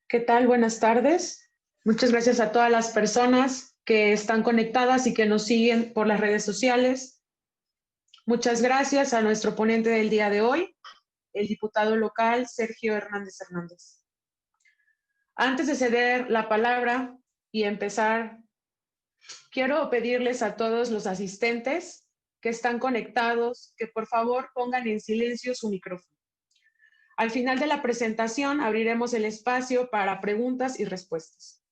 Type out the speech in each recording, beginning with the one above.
¿Qué tal? Buenas tardes. Muchas gracias a todas las personas que están conectadas y que nos siguen por las redes sociales. Muchas gracias a nuestro ponente del día de hoy, el diputado local Sergio Hernández Hernández. Antes de ceder la palabra y empezar, quiero pedirles a todos los asistentes que están conectados que por favor pongan en silencio su micrófono. Al final de la presentación abriremos el espacio para preguntas y respuestas.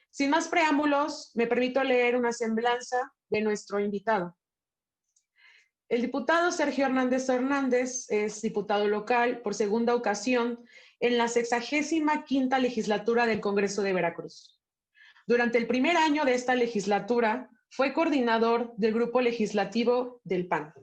Sin más preámbulos, me permito leer una semblanza de nuestro invitado. El diputado Sergio Hernández Hernández es diputado local por segunda ocasión en la 65ª legislatura del Congreso de Veracruz. Durante el primer año de esta legislatura fue coordinador del grupo legislativo del PAN.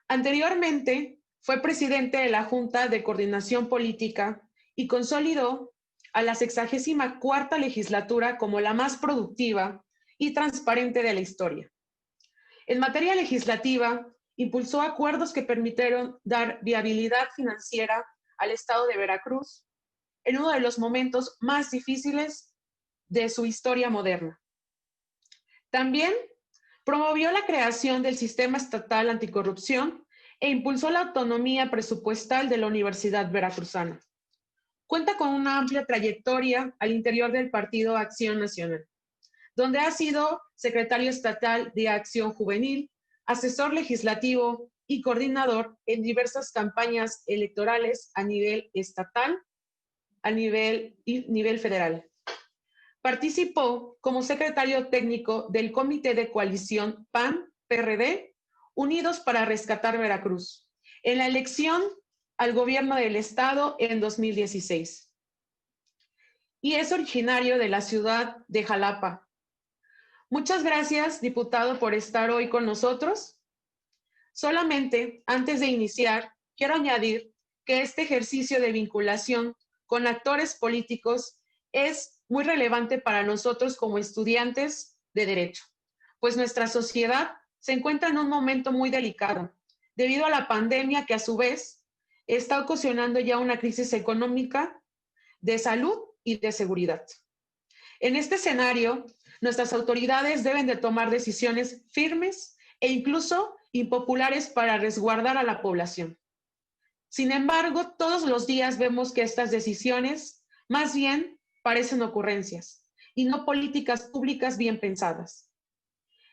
Anteriormente fue presidente de la Junta de Coordinación Política y consolidó a la 64ª legislatura como la más productiva y transparente de la historia. En materia legislativa, impulsó acuerdos que permitieron dar viabilidad financiera al Estado de Veracruz en uno de los momentos más difíciles de su historia moderna. También promovió la creación del Sistema Estatal Anticorrupción e impulsó la autonomía presupuestal de la Universidad Veracruzana. Cuenta con una amplia trayectoria al interior del Partido Acción Nacional, donde ha sido secretario estatal de Acción Juvenil, asesor legislativo y coordinador en diversas campañas electorales a nivel estatal y nivel federal. Participó como secretario técnico del Comité de Coalición PAN-PRD, Unidos para Rescatar Veracruz, en la elección al gobierno del estado en 2016. Y es originario de la ciudad de Jalapa. Muchas gracias, diputado, por estar hoy con nosotros. Solamente, antes de iniciar, quiero añadir que este ejercicio de vinculación con actores políticos es muy relevante para nosotros como estudiantes de Derecho, pues nuestra sociedad se encuentra en un momento muy delicado, debido a la pandemia que a su vez está ocasionando ya una crisis económica, de salud y de seguridad. En este escenario, nuestras autoridades deben de tomar decisiones firmes e incluso impopulares para resguardar a la población. Sin embargo, todos los días vemos que estas decisiones más bien parecen ocurrencias y no políticas públicas bien pensadas.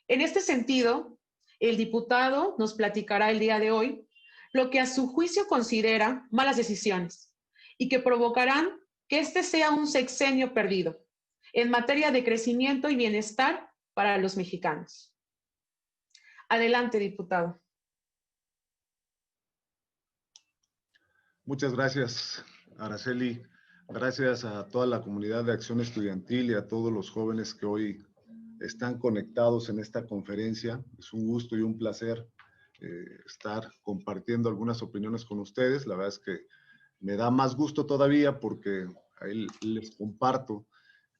En este sentido, el diputado nos platicará el día de hoy lo que a su juicio considera malas decisiones y que provocarán que este sea un sexenio perdido en materia de crecimiento y bienestar para los mexicanos. Adelante, diputado. Muchas gracias, Araceli. Gracias a toda la comunidad de Acción Estudiantil y a todos los jóvenes que hoy están conectados en esta conferencia. Es un gusto y un placer estar compartiendo algunas opiniones con ustedes. La verdad es que me da más gusto todavía porque ahí les comparto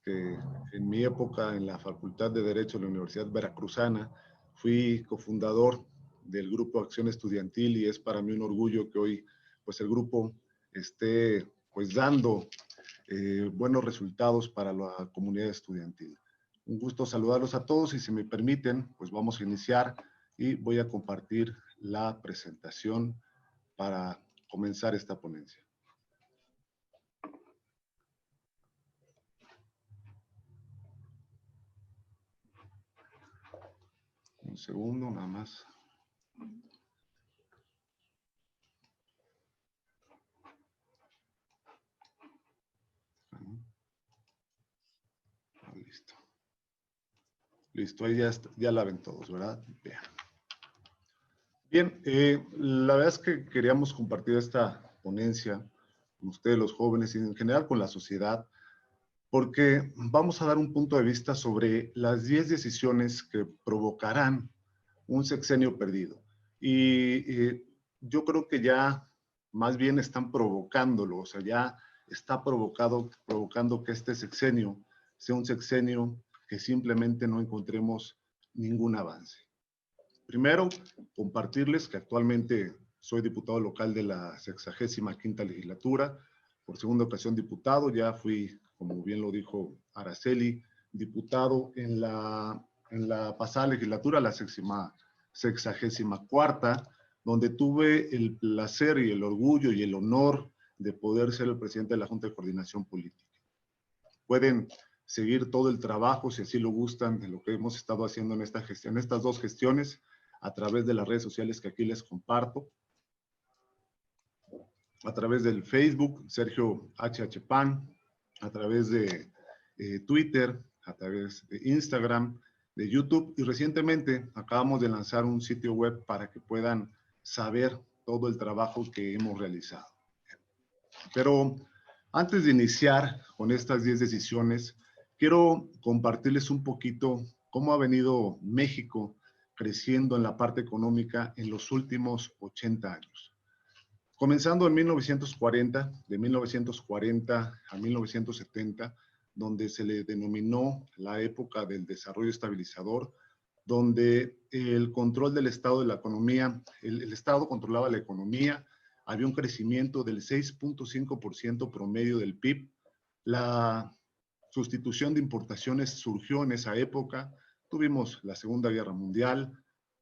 que en mi época en la Facultad de Derecho de la Universidad Veracruzana fui cofundador del Grupo Acción Estudiantil y es para mí un orgullo que hoy pues el grupo esté pues dando buenos resultados para la comunidad estudiantil. Un gusto saludarlos a todos y si me permiten pues vamos a iniciar y voy a compartir la presentación para comenzar esta ponencia. Un segundo nada más. Listo. Listo, ahí ya la ven todos, ¿verdad? Bien, la verdad es que queríamos compartir esta ponencia con ustedes, los jóvenes, y en general con la sociedad, porque vamos a dar un punto de vista sobre las 10 decisiones que provocarán un sexenio perdido. Y yo creo que ya más bien están provocándolo, o sea, ya está provocando que este sexenio sea un sexenio que simplemente no encontremos ningún avance. Primero, compartirles que actualmente soy diputado local de la 65ª legislatura. por segunda ocasión diputado, ya fui, como bien lo dijo Araceli, diputado en la pasada legislatura, la 64ª, donde tuve el placer y el orgullo y el honor de poder ser el presidente de la Junta de Coordinación Política. Pueden seguir todo el trabajo, si así lo gustan, de lo que hemos estado haciendo en esta gestión, en estas dos gestiones, a través de las redes sociales que aquí les comparto, a través del Facebook, Sergio HH Pan, a través de Twitter, a través de Instagram, de YouTube, y recientemente acabamos de lanzar un sitio web para que puedan saber todo el trabajo que hemos realizado. Pero antes de iniciar con estas 10 decisiones, quiero compartirles un poquito cómo ha venido México creciendo en la parte económica en los últimos 80 años. Comenzando en 1940, de 1940 a 1970, donde se le denominó la época del desarrollo estabilizador, donde el control del Estado de la economía, el Estado controlaba la economía, había un crecimiento del 6.5% promedio del PIB, la sustitución de importaciones surgió en esa época, tuvimos la Segunda Guerra Mundial,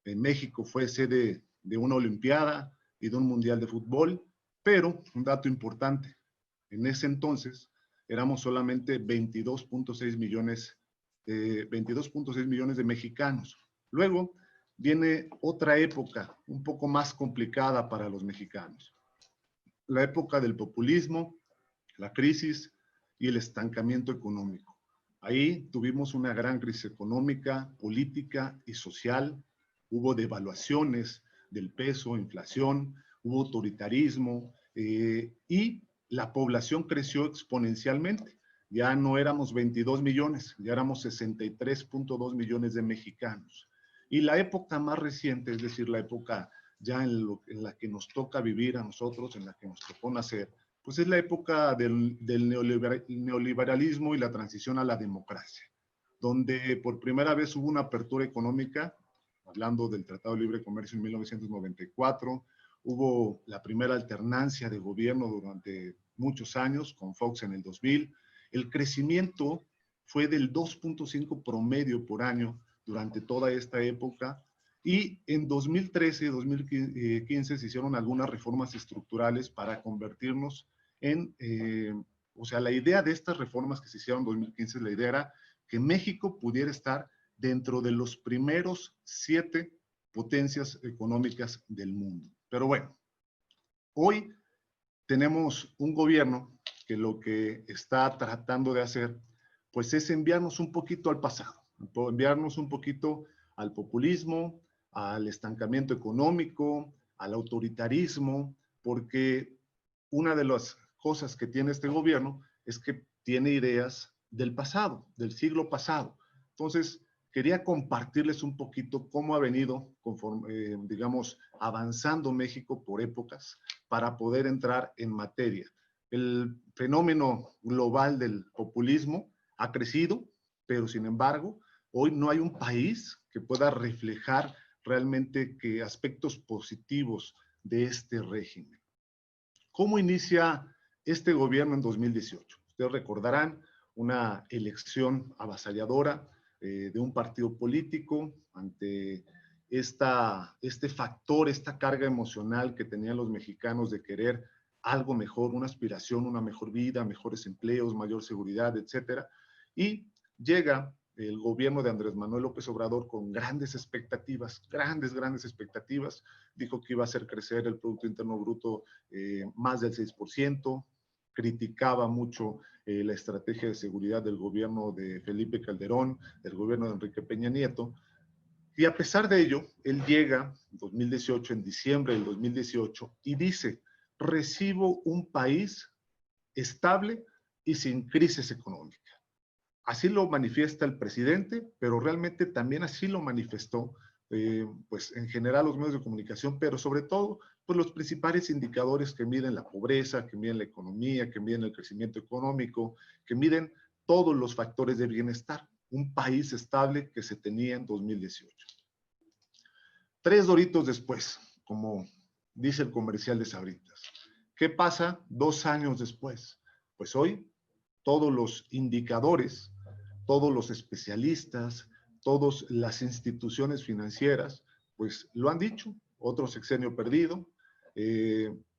en México fue sede de una Olimpiada y de un Mundial de Fútbol, pero un dato importante, en ese entonces éramos solamente 22.6 millones de mexicanos. Luego viene otra época un poco más complicada para los mexicanos. La época del populismo, la crisis y el estancamiento económico. Ahí tuvimos una gran crisis económica, política y social. Hubo devaluaciones del peso, inflación, hubo autoritarismo y la población creció exponencialmente. Ya no éramos 22 millones, ya éramos 63.2 millones de mexicanos. Y la época más reciente, es decir, la época ya en la que nos toca vivir a nosotros, en la que nos tocó nacer, pues es la época del neoliberalismo y la transición a la democracia, donde por primera vez hubo una apertura económica, hablando del Tratado de Libre Comercio en 1994, hubo la primera alternancia de gobierno durante muchos años, con Fox en el 2000, el crecimiento fue del 2.5 promedio por año durante toda esta época, y en 2013 y 2015 se hicieron algunas reformas estructurales para convertirnos en, o sea, la idea de estas reformas que se hicieron en 2015, la idea era que México pudiera estar dentro de los primeros 7 potencias económicas del mundo. Pero bueno, hoy tenemos un gobierno que lo que está tratando de hacer, pues es enviarnos un poquito al pasado, enviarnos un poquito al populismo, al estancamiento económico, al autoritarismo, porque una de las cosas que tiene este gobierno es que tiene ideas del pasado, del siglo pasado. Entonces, quería compartirles un poquito cómo ha venido, conforme, digamos, avanzando México por épocas para poder entrar en materia. El fenómeno global del populismo ha crecido, pero sin embargo, hoy no hay un país que pueda reflejar realmente que aspectos positivos de este régimen. ¿Cómo inicia este gobierno en 2018? Ustedes recordarán una elección avasalladora de un partido político ante este factor, esta carga emocional que tenían los mexicanos de querer algo mejor, una aspiración, una mejor vida, mejores empleos, mayor seguridad, etcétera. Y llega el gobierno de Andrés Manuel López Obrador con grandes expectativas, grandes expectativas. Dijo que iba a hacer crecer el Producto Interno Bruto más del 6%, criticaba mucho la estrategia de seguridad del gobierno de Felipe Calderón, del gobierno de Enrique Peña Nieto, y a pesar de ello, él llega en 2018, en diciembre del 2018, y dice: recibo un país estable y sin crisis económica. Así lo manifiesta el presidente, pero realmente también así lo manifestó, pues en general los medios de comunicación, pero sobre todo, pues los principales indicadores que miden la pobreza, que miden la economía, que miden el crecimiento económico, que miden todos los factores de bienestar. Un país estable que se tenía en 2018. 3 doritos después, como dice el comercial de Sabritas. ¿Qué pasa 2 años después? Pues hoy todos los indicadores, todos los especialistas, todas las instituciones financieras, pues lo han dicho, otro sexenio perdido,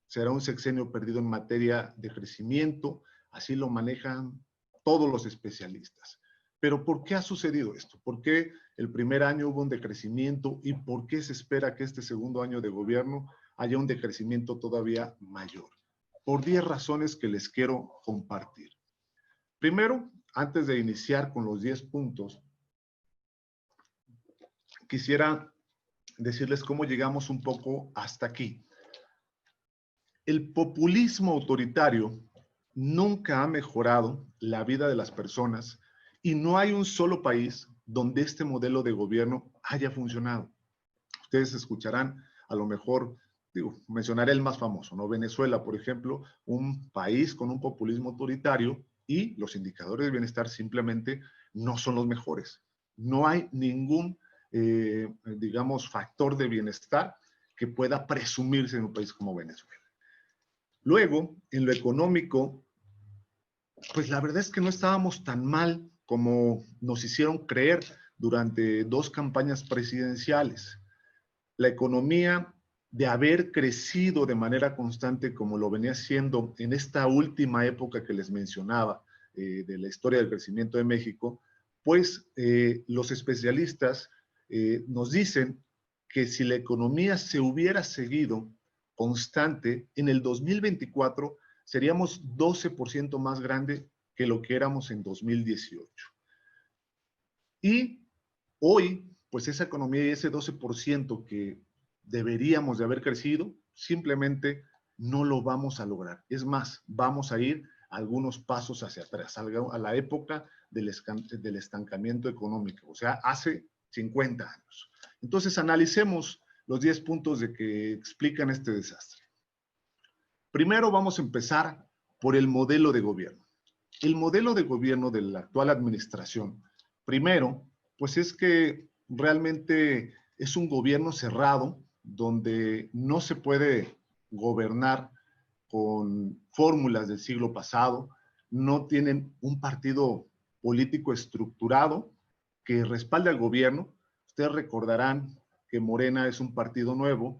será un sexenio perdido en materia de crecimiento, así lo manejan todos los especialistas. Pero ¿por qué ha sucedido esto? ¿Por qué el primer año hubo un decrecimiento y por qué se espera que este segundo año de gobierno haya un decrecimiento todavía mayor? Por 10 razones que les quiero compartir. Primero, antes de iniciar con los 10 puntos, quisiera decirles cómo llegamos un poco hasta aquí. El populismo autoritario nunca ha mejorado la vida de las personas y no hay un solo país donde este modelo de gobierno haya funcionado. Ustedes escucharán, a lo mejor, mencionaré el más famoso, ¿no? Venezuela, por ejemplo, un país con un populismo autoritario y los indicadores de bienestar simplemente no son los mejores. No hay ningún, digamos, factor de bienestar que pueda presumirse en un país como Venezuela. Luego, en lo económico, pues la verdad es que no estábamos tan mal como nos hicieron creer durante 2 campañas presidenciales. La economía, de haber crecido de manera constante como lo venía haciendo en esta última época que les mencionaba, de la historia del crecimiento de México, pues los especialistas nos dicen que si la economía se hubiera seguido constante, en el 2024 seríamos 12% más grande que lo que éramos en 2018. Y hoy, pues esa economía y ese 12% que deberíamos de haber crecido, simplemente no lo vamos a lograr. Es más, vamos a ir algunos pasos hacia atrás, a la época del estancamiento económico, o sea, hace 50 años. Entonces, analicemos los 10 puntos de que explican este desastre. Primero vamos a empezar por el modelo de gobierno. El modelo de gobierno de la actual administración, primero, pues es que realmente es un gobierno cerrado donde no se puede gobernar con fórmulas del siglo pasado, no tienen un partido político estructurado que respalde al gobierno. Ustedes recordarán que Morena es un partido nuevo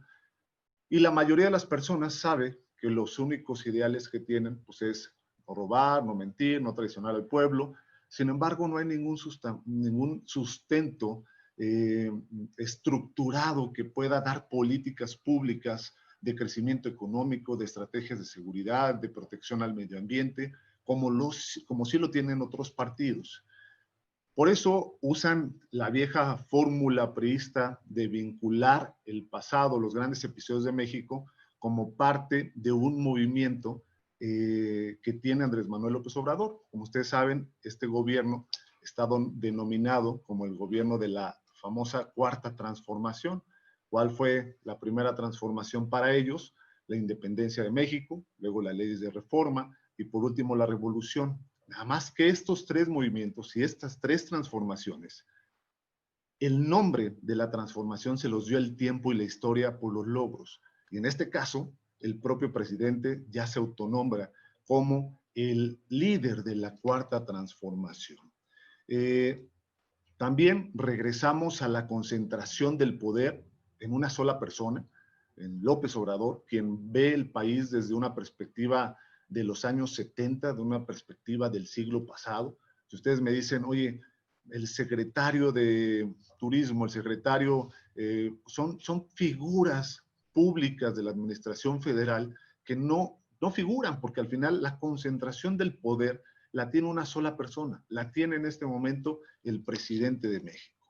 y la mayoría de las personas sabe que los únicos ideales que tienen pues es no robar, no mentir, no traicionar al pueblo. Sin embargo, no hay ningún sustento estructurado que pueda dar políticas públicas de crecimiento económico, de estrategias de seguridad, de protección al medio ambiente, como sí lo tienen otros partidos. Por eso usan la vieja fórmula priista de vincular el pasado, los grandes episodios de México, como parte de un movimiento que tiene Andrés Manuel López Obrador. Como ustedes saben, este gobierno está denominado como el gobierno de la famosa Cuarta Transformación. ¿Cuál fue la primera transformación para ellos? La independencia de México, luego las leyes de reforma y por último la revolución. Nada más que estos 3 movimientos y estas 3 transformaciones, el nombre de la transformación se los dio el tiempo y la historia por los logros. Y en este caso, el propio presidente ya se autonombra como el líder de la Cuarta Transformación. También regresamos a la concentración del poder en una sola persona, en López Obrador, quien ve el país desde una perspectiva de los años 70, de una perspectiva del siglo pasado. Si ustedes me dicen, oye, el secretario de Turismo, el secretario, son figuras públicas de la administración federal que no figuran, porque al final la concentración del poder la tiene una sola persona, la tiene en este momento el presidente de México.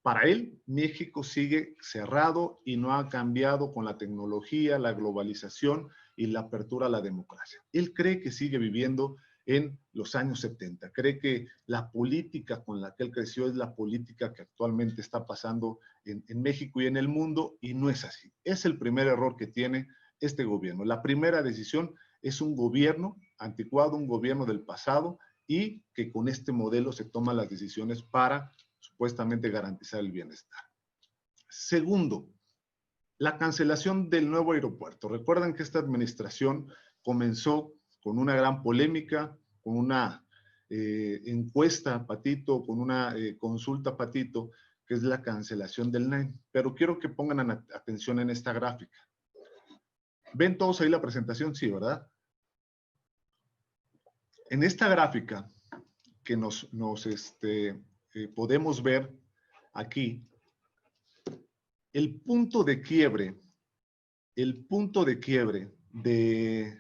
Para él, México sigue cerrado y no ha cambiado con la tecnología, la globalización y la apertura a la democracia. Él cree que sigue viviendo en los años 70. Cree que la política con la que él creció es la política que actualmente está pasando en México y en el mundo, y no es así. Es el primer error que tiene este gobierno. La primera decisión es un gobierno anticuado, un gobierno del pasado, y que con este modelo se toman las decisiones para supuestamente garantizar el bienestar. Segundo, la cancelación del nuevo aeropuerto. Recuerdan que esta administración comenzó con una gran polémica, con una encuesta Patito, con una consulta Patito, que es la cancelación del NEM. Pero quiero que pongan atención en esta gráfica. ¿Ven todos ahí la presentación? Sí, ¿verdad? En esta gráfica que podemos ver aquí, el punto de quiebre de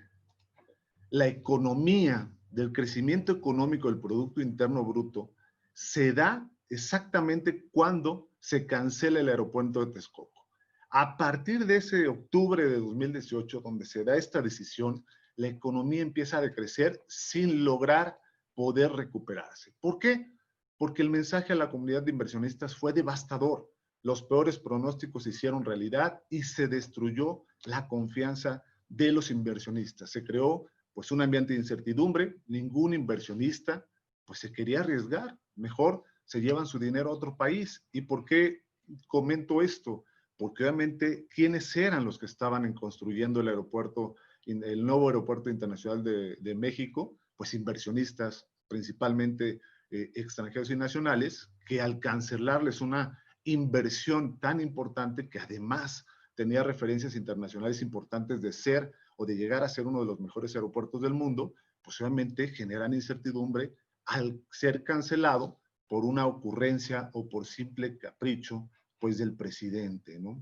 la economía, del crecimiento económico del Producto Interno Bruto, se da exactamente cuando se cancela el aeropuerto de Texcoco. A partir de ese octubre de 2018, donde se da esta decisión, la economía empieza a decrecer sin lograr poder recuperarse. ¿Por qué? Porque el mensaje a la comunidad de inversionistas fue devastador. Los peores pronósticos se hicieron realidad y se destruyó la confianza de los inversionistas. Se creó pues un ambiente de incertidumbre, ningún inversionista pues se quería arriesgar, mejor se llevan su dinero a otro país. ¿Y por qué comento esto? Porque obviamente, ¿quiénes eran los que estaban construyendo el aeropuerto, el nuevo aeropuerto internacional de México? Pues inversionistas, principalmente extranjeros y nacionales, que al cancelarles una inversión tan importante, que además tenía referencias internacionales importantes de ser o de llegar a ser uno de los mejores aeropuertos del mundo, pues obviamente generan incertidumbre al ser cancelado por una ocurrencia o por simple capricho, pues del presidente, ¿no?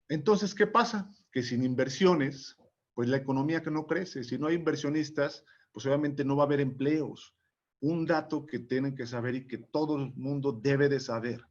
Entonces, ¿qué pasa? Que sin inversiones, pues la economía que no crece. Si no hay inversionistas, pues obviamente no va a haber empleos. Un dato que tienen que saber y que todo el mundo debe de saber: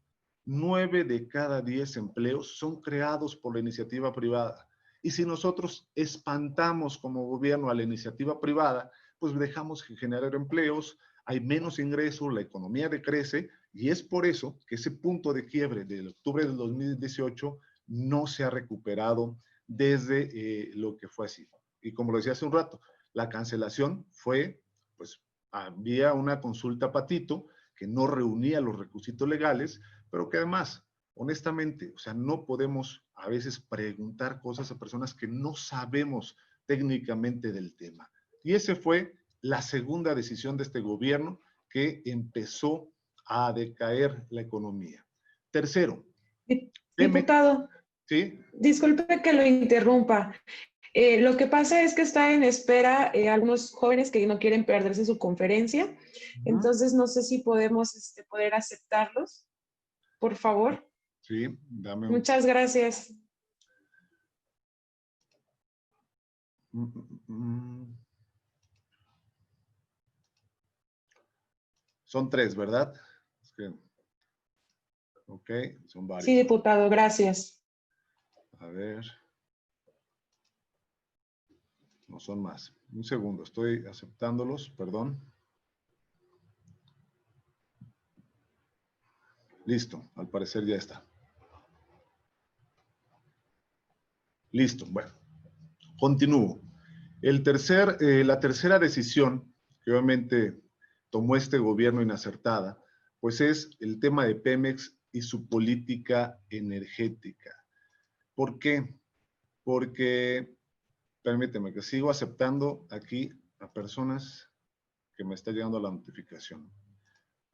9 de cada 10 empleos son creados por la iniciativa privada. Y si nosotros espantamos como gobierno a la iniciativa privada, pues dejamos de generar empleos, hay menos ingresos, la economía decrece, y es por eso que ese punto de quiebre del octubre del 2018 no se ha recuperado desde lo que fue así. Y como lo decía hace un rato, la cancelación fue, pues, había una consulta Patito que no reunía los requisitos legales, pero que además, honestamente, o sea, no podemos a veces preguntar cosas a personas que no sabemos técnicamente del tema. Y esa fue la segunda decisión de este gobierno, que empezó a decaer la economía. Tercero, Diputado, ¿sí? disculpe que lo interrumpa. Lo que pasa es que está en espera algunos jóvenes que no quieren perderse su conferencia. Entonces, no sé si podemos poder aceptarlos, por favor. Sí, dame un... Muchas gracias. Son 3, ¿verdad? Es que... Ok, son varios. Sí, diputado, gracias. A ver. No son más. Un segundo, estoy aceptándolos, perdón. Listo, al parecer ya está. Listo, bueno. Continúo. La tercera decisión que obviamente tomó este gobierno inacertada, pues es el tema de Pemex y su política energética. ¿Por qué? Porque, permíteme que sigo aceptando aquí a personas que me está llegando la notificación.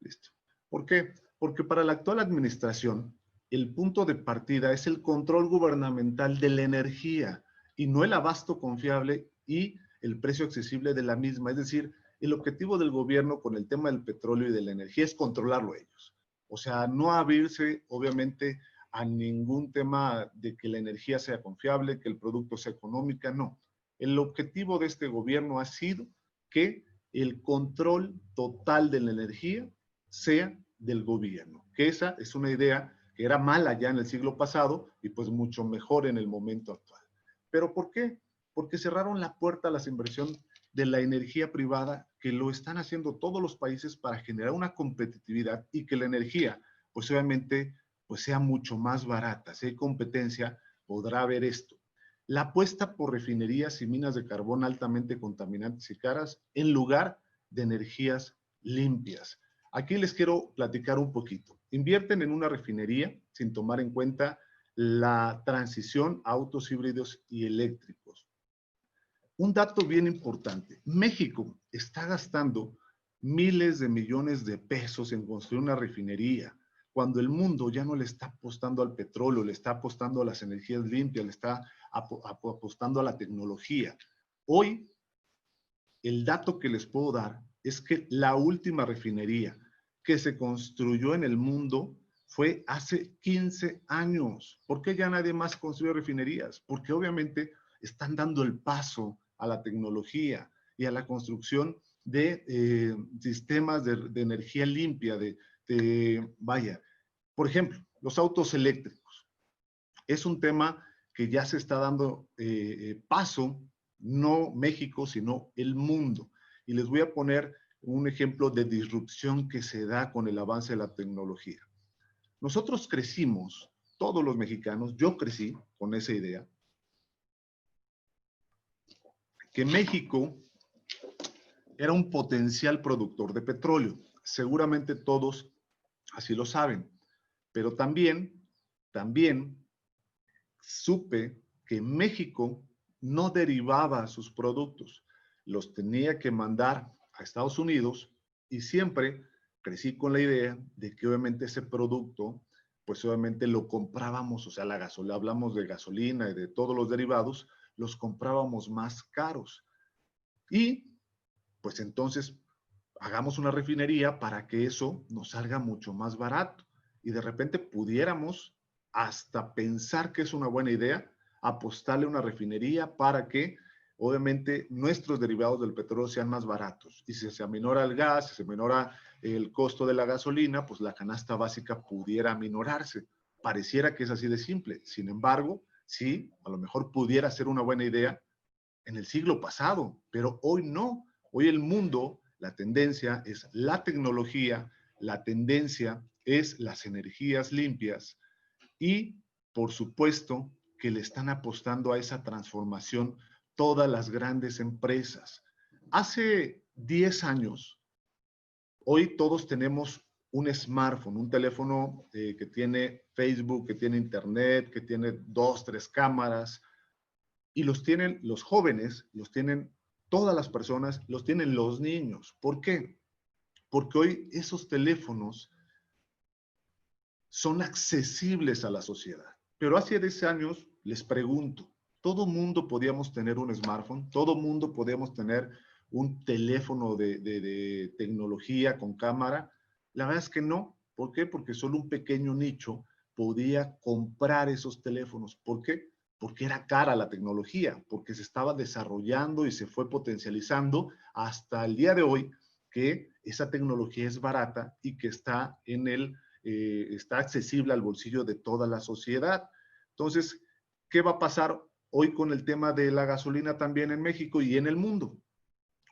Listo. ¿Por qué? Porque para la actual administración, el punto de partida es el control gubernamental de la energía y no el abasto confiable y el precio accesible de la misma. Es decir, el objetivo del gobierno con el tema del petróleo y de la energía es controlarlo ellos. O sea, no abrirse, obviamente, a ningún tema de que la energía sea confiable, que el producto sea económica, no. El objetivo de este gobierno ha sido que el control total de la energía sea del gobierno, que esa es una idea que era mala ya en el siglo pasado y pues mucho mejor en el momento actual. ¿Pero por qué? Porque cerraron la puerta a las inversiones de la energía privada, que lo están haciendo todos los países para generar una competitividad y que la energía, pues obviamente, pues sea mucho más barata. Si hay competencia, podrá haber esto. La apuesta por refinerías y minas de carbón altamente contaminantes y caras en lugar de energías limpias. Aquí les quiero platicar un poquito. Invierten en una refinería sin tomar en cuenta la transición a autos híbridos y eléctricos. un dato bien importante. México está gastando miles de millones de pesos en construir una refinería, cuando el mundo ya no le está apostando al petróleo, le está apostando a las energías limpias, le está apostando a la tecnología. Hoy, el dato que les puedo dar es que la última refinería que se construyó en el mundo fue hace 15 años. ¿Por qué ya nadie más construye refinerías? Porque obviamente están dando el paso a la tecnología y a la construcción de sistemas de energía limpia, vaya, por ejemplo, los autos eléctricos. Es un tema que ya se está dando paso, no México, sino el mundo. Y les voy a poner un ejemplo de disrupción que se da con el avance de la tecnología. Nosotros crecimos, todos los mexicanos, yo crecí con esa idea, que México era un potencial productor de petróleo. Seguramente todos así lo saben, pero también supe que México no derivaba sus productos, los tenía que mandar a Estados Unidos y siempre crecí con la idea de que obviamente ese producto, pues obviamente lo comprábamos, o sea, la gasolina, hablamos de gasolina y de todos los derivados, los comprábamos más caros. Y pues entonces hagamos una refinería para que eso nos salga mucho más barato y de repente pudiéramos hasta pensar que es una buena idea apostarle a una refinería para que obviamente nuestros derivados del petróleo sean más baratos. Y si se aminora el gas, si se aminora el costo de la gasolina, pues la canasta básica pudiera aminorarse. Pareciera que es así de simple. Sin embargo, sí, a lo mejor pudiera ser una buena idea en el siglo pasado, pero hoy no. Hoy el mundo, la tendencia es la tecnología, la tendencia es las energías limpias y, por supuesto, que le están apostando a esa transformación todas las grandes empresas. Hace 10 años, hoy todos tenemos un smartphone, un teléfono que tiene Facebook, que tiene internet, que tiene 2, 3 cámaras, y los tienen los jóvenes, los tienen todas las personas, los tienen los niños. ¿Por qué? Porque hoy esos teléfonos son accesibles a la sociedad. Pero hace 10 años, les pregunto, ¿todo mundo podíamos tener un smartphone? ¿Todo mundo podíamos tener un teléfono de tecnología con cámara? La verdad es que no. ¿Por qué? Porque solo un pequeño nicho podía comprar esos teléfonos. ¿Por qué? Porque era cara la tecnología, porque se estaba desarrollando y se fue potencializando hasta el día de hoy que esa tecnología es barata y que está está accesible al bolsillo de toda la sociedad. Entonces, ¿qué va a pasar hoy con el tema de la gasolina también en México y en el mundo?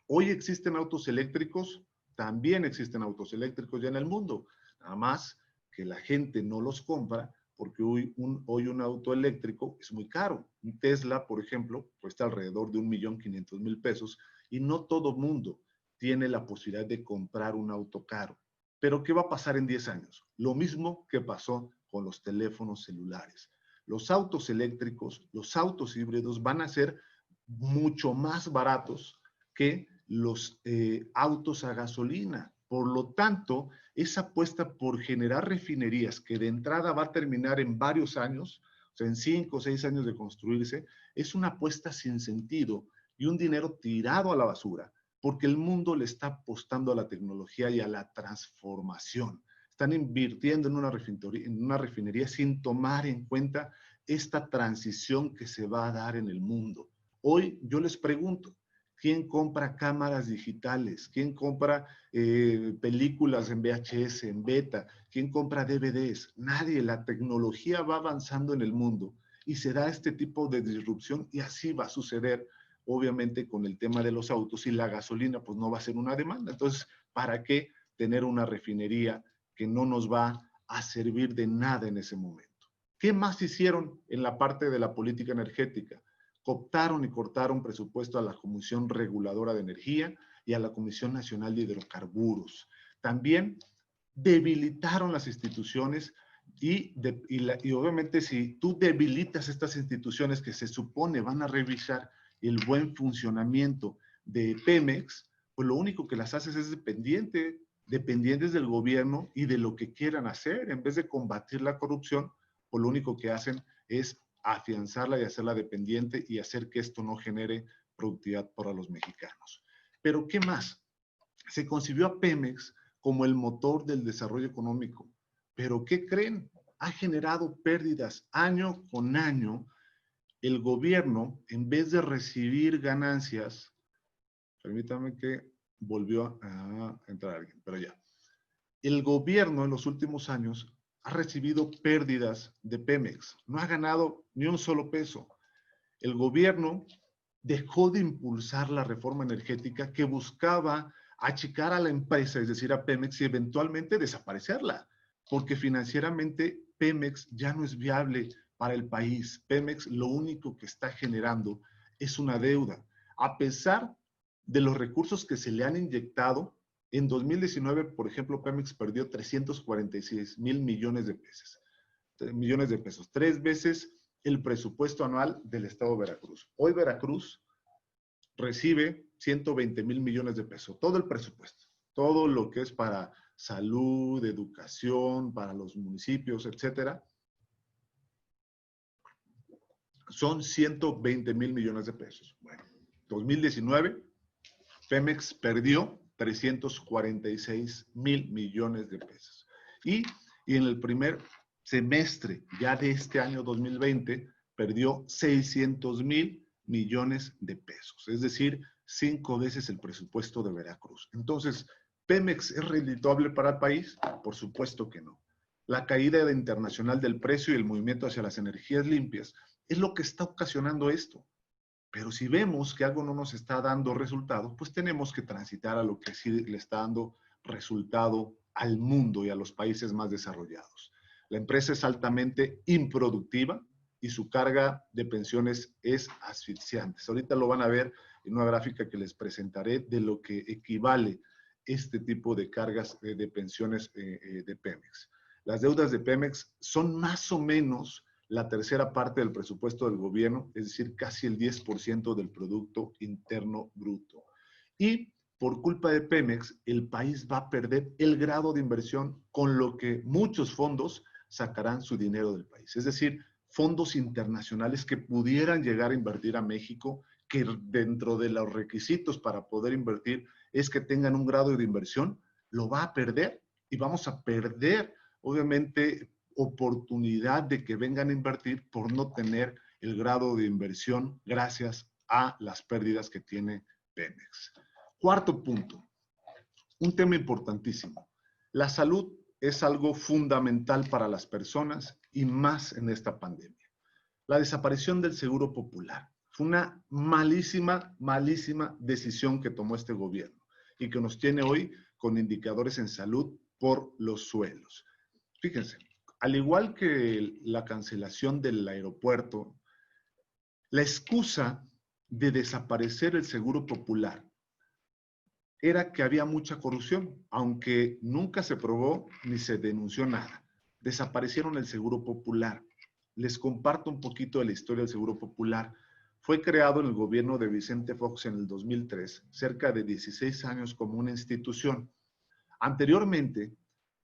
Hoy existen autos eléctricos, también existen autos eléctricos ya en el mundo, nada más que la gente no los compra porque hoy un auto eléctrico es muy caro. Un Tesla, por ejemplo, cuesta alrededor de 1.500.000 pesos y no todo mundo tiene la posibilidad de comprar un auto caro. Pero ¿qué va a pasar en 10 años? Lo mismo que pasó con los teléfonos celulares. Los autos eléctricos, los autos híbridos van a ser mucho más baratos que los autos a gasolina. Por lo tanto, esa apuesta por generar refinerías que de entrada va a terminar en varios años, o sea, en 5 o 6 años de construirse, es una apuesta sin sentido y un dinero tirado a la basura, porque el mundo le está apostando a la tecnología y a la transformación. Están invirtiendo en una refinería sin tomar en cuenta esta transición que se va a dar en el mundo. Hoy yo les pregunto, ¿quién compra cámaras digitales? ¿Quién compra películas en VHS, en beta? ¿Quién compra DVDs? Nadie. La tecnología va avanzando en el mundo y se da este tipo de disrupción y así va a suceder, obviamente, con el tema de los autos y la gasolina, pues no va a ser una demanda. Entonces, ¿para qué tener una refinería que no nos va a servir de nada en ese momento? ¿Qué más hicieron en la parte de la política energética? Cooptaron y cortaron presupuesto a la Comisión Reguladora de Energía y a la Comisión Nacional de Hidrocarburos. También debilitaron las instituciones y obviamente si tú debilitas estas instituciones que se supone van a revisar el buen funcionamiento de Pemex, pues lo único que las haces es dependientes del gobierno y de lo que quieran hacer. En vez de combatir la corrupción, pues lo único que hacen es afianzarla y hacerla dependiente y hacer que esto no genere productividad para los mexicanos. Pero ¿qué más? Se concibió a Pemex como el motor del desarrollo económico. Pero ¿qué creen? Ha generado pérdidas año con año. El gobierno, en vez de recibir ganancias, permítame que volvió a entrar alguien, pero ya. El gobierno en los últimos años ha recibido pérdidas de Pemex. No ha ganado ni un solo peso. El gobierno dejó de impulsar la reforma energética que buscaba achicar a la empresa, es decir, a Pemex, y eventualmente desaparecerla, porque financieramente Pemex ya no es viable para el país. Pemex lo único que está generando es una deuda. A pesar de los recursos que se le han inyectado, en 2019, por ejemplo, Pemex perdió 346,000 millones de pesos, 3 veces el presupuesto anual del estado de Veracruz. Hoy Veracruz recibe 120,000 millones de pesos, todo el presupuesto, todo lo que es para salud, educación, para los municipios, etcétera, son 120,000 millones de pesos. Bueno, 2019, Pemex perdió 346,000 millones de pesos. Y en el primer semestre ya de este año 2020, perdió 600,000 millones de pesos. Es decir, 5 veces el presupuesto de Veracruz. Entonces, ¿Pemex es redituable para el país? Por supuesto que no. La caída internacional del precio y el movimiento hacia las energías limpias es lo que está ocasionando esto. Pero si vemos que algo no nos está dando resultado, pues tenemos que transitar a lo que sí le está dando resultado al mundo y a los países más desarrollados. La empresa es altamente improductiva y su carga de pensiones es asfixiante. Ahorita lo van a ver en una gráfica que les presentaré de lo que equivale este tipo de cargas de pensiones de Pemex. Las deudas de Pemex son más o menos la tercera parte del presupuesto del gobierno, es decir, casi el 10% del Producto Interno Bruto. Y por culpa de Pemex, el país va a perder el grado de inversión, con lo que muchos fondos sacarán su dinero del país. Es decir, fondos internacionales que pudieran llegar a invertir a México, que dentro de los requisitos para poder invertir es que tengan un grado de inversión, lo va a perder y vamos a perder, obviamente, oportunidad de que vengan a invertir por no tener el grado de inversión gracias a las pérdidas que tiene Pemex. Cuarto punto, un tema importantísimo. La salud es algo fundamental para las personas y más en esta pandemia. La desaparición del Seguro Popular fue una malísima decisión que tomó este gobierno y que nos tiene hoy con indicadores en salud por los suelos. Fíjense, al igual que la cancelación del aeropuerto, la excusa de desaparecer el Seguro Popular era que había mucha corrupción, aunque nunca se probó ni se denunció nada. Desaparecieron el Seguro Popular. Les comparto un poquito de la historia del Seguro Popular. Fue creado en el gobierno de Vicente Fox en el 2003, cerca de 16 años como una institución. Anteriormente,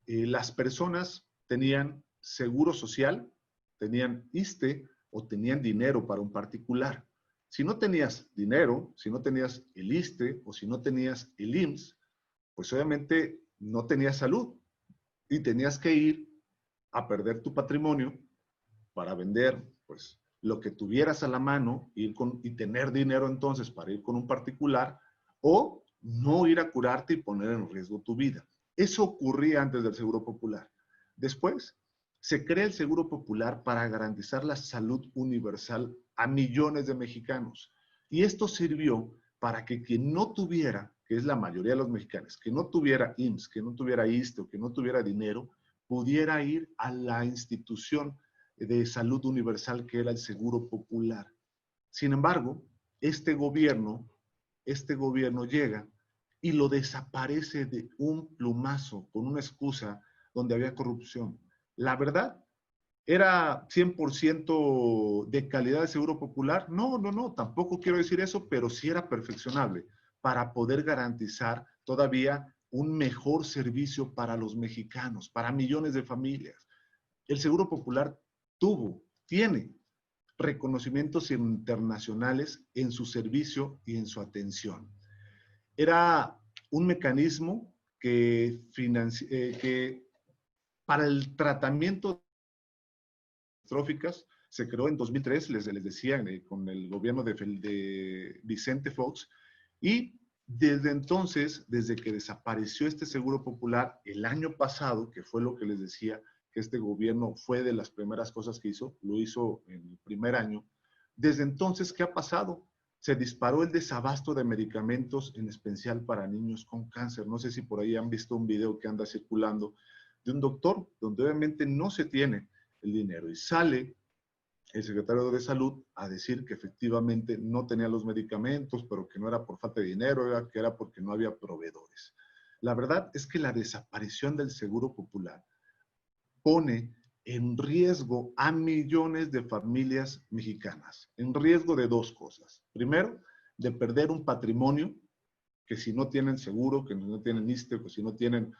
las personas tenían seguro social, tenían ISSSTE o tenían dinero para un particular. Si no tenías dinero, si no tenías el ISSSTE o si no tenías el IMSS, pues obviamente no tenías salud y tenías que ir a perder tu patrimonio para vender pues lo que tuvieras a la mano y tener dinero entonces para ir con un particular o no ir a curarte y poner en riesgo tu vida. Eso ocurría antes del Seguro Popular. Después, se crea el Seguro Popular para garantizar la salud universal a millones de mexicanos. Y esto sirvió para que quien no tuviera, que es la mayoría de los mexicanos, que no tuviera IMSS, que no tuviera ISSSTE o que no tuviera dinero, pudiera ir a la institución de salud universal que era el Seguro Popular. Sin embargo, este gobierno llega y lo desaparece de un plumazo con una excusa donde había corrupción. La verdad ¿Era 100% de calidad de seguro popular? No, no, no, tampoco quiero decir eso, pero sí era perfeccionable para poder garantizar todavía un mejor servicio para los mexicanos, para millones de familias. El Seguro Popular tiene reconocimientos internacionales en su servicio y en su atención. Era un mecanismo que para el tratamiento catastróficas se creó en 2003, les decía, con el gobierno de Vicente Fox, y desde entonces, desde que desapareció este Seguro Popular el año pasado, que fue lo que les decía, que este gobierno fue de las primeras cosas que hizo, lo hizo en el primer año, desde entonces, ¿qué ha pasado? Se disparó el desabasto de medicamentos, en especial para niños con cáncer. No sé si por ahí han visto un video que anda circulando de un doctor, donde obviamente no se tiene el dinero. Y sale el secretario de Salud a decir que efectivamente no tenía los medicamentos, pero que no era por falta de dinero, que era porque no había proveedores. La verdad es que la desaparición del Seguro Popular pone en riesgo a millones de familias mexicanas, en riesgo de dos cosas. Primero, de perder un patrimonio que si no tienen seguro, que no tienen ISSSTE, pues si no tienen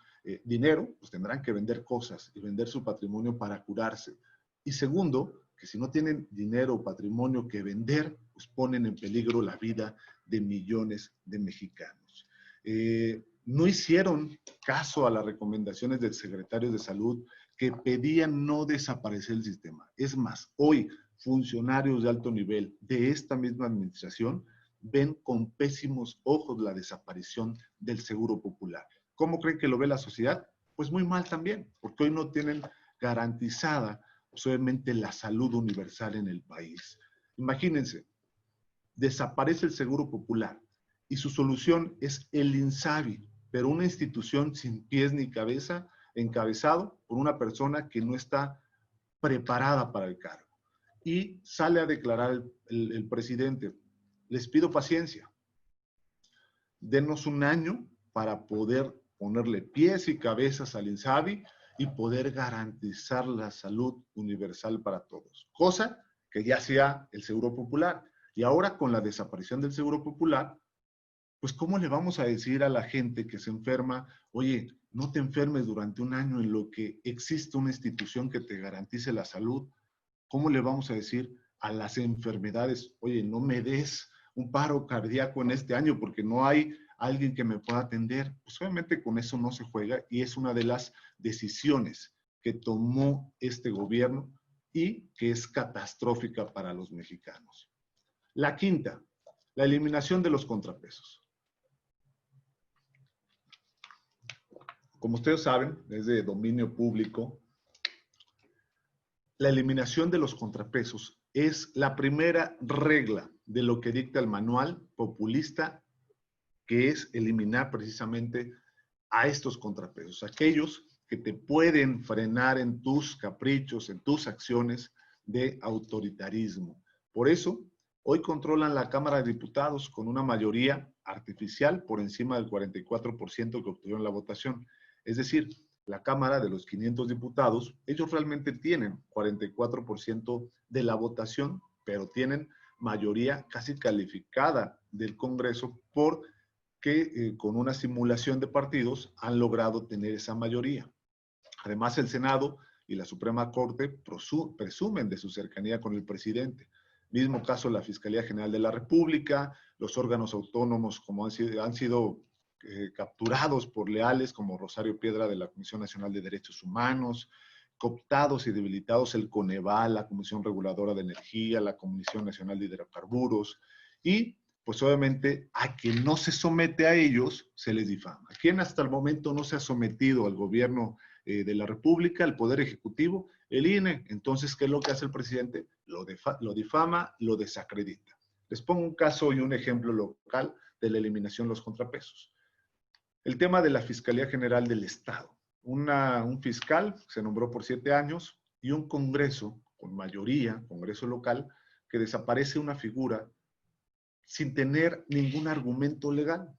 dinero, pues tendrán que vender cosas y vender su patrimonio para curarse. Y segundo, que si no tienen dinero o patrimonio que vender, pues ponen en peligro la vida de millones de mexicanos. No hicieron caso a las recomendaciones del secretario de Salud que pedían no desaparecer el sistema. Es más, hoy funcionarios de alto nivel de esta misma administración ven con pésimos ojos la desaparición del Seguro Popular. ¿Cómo creen que lo ve la sociedad? Pues muy mal también, porque hoy no tienen garantizada solamente la salud universal en el país. Imagínense, desaparece el Seguro Popular y su solución es el INSABI, pero una institución sin pies ni cabeza, encabezado por una persona que no está preparada para el cargo. Y sale a declarar el presidente: les pido paciencia, denos un año para poder ponerle pies y cabezas al INSABI y poder garantizar la salud universal para todos, cosa que ya hacía el Seguro Popular. Y ahora con la desaparición del Seguro Popular, pues ¿cómo le vamos a decir a la gente que se enferma, oye, no te enfermes durante un año en lo que existe una institución que te garantice la salud? ¿Cómo le vamos a decir a las enfermedades, oye, no me des un paro cardíaco en este año porque no hay alguien que me pueda atender? Pues obviamente con eso no se juega y es una de las decisiones que tomó este gobierno y que es catastrófica para los mexicanos. La quinta, la eliminación de los contrapesos. Como ustedes saben, es de dominio público, la eliminación de los contrapesos es la primera regla de lo que dicta el manual populista, que es eliminar precisamente a estos contrapesos, aquellos que te pueden frenar en tus caprichos, en tus acciones de autoritarismo. Por eso, hoy controlan la Cámara de Diputados con una mayoría artificial por encima del 44% que obtuvieron la votación. Es decir, la Cámara de los 500 diputados, ellos realmente tienen 44% de la votación, pero tienen mayoría casi calificada del Congreso porque con una simulación de partidos han logrado tener esa mayoría. Además, el Senado y la Suprema Corte presumen de su cercanía con el presidente. Mismo caso la Fiscalía General de la República, los órganos autónomos como han sido capturados por leales como Rosario Piedra de la Comisión Nacional de Derechos Humanos, cooptados y debilitados el Coneval, la Comisión Reguladora de Energía, la Comisión Nacional de Hidrocarburos, y pues obviamente a quien no se somete a ellos se les difama. A quien hasta el momento no se ha sometido al gobierno de la República, al Poder Ejecutivo, el INE. Entonces, ¿qué es lo que hace el presidente? Lo difama, lo desacredita. Les pongo un caso y un ejemplo local de la eliminación de los contrapesos. El tema de la Fiscalía General del Estado. Un fiscal se nombró por 7 años y un Congreso con mayoría, Congreso local, que desaparece una figura sin tener ningún argumento legal.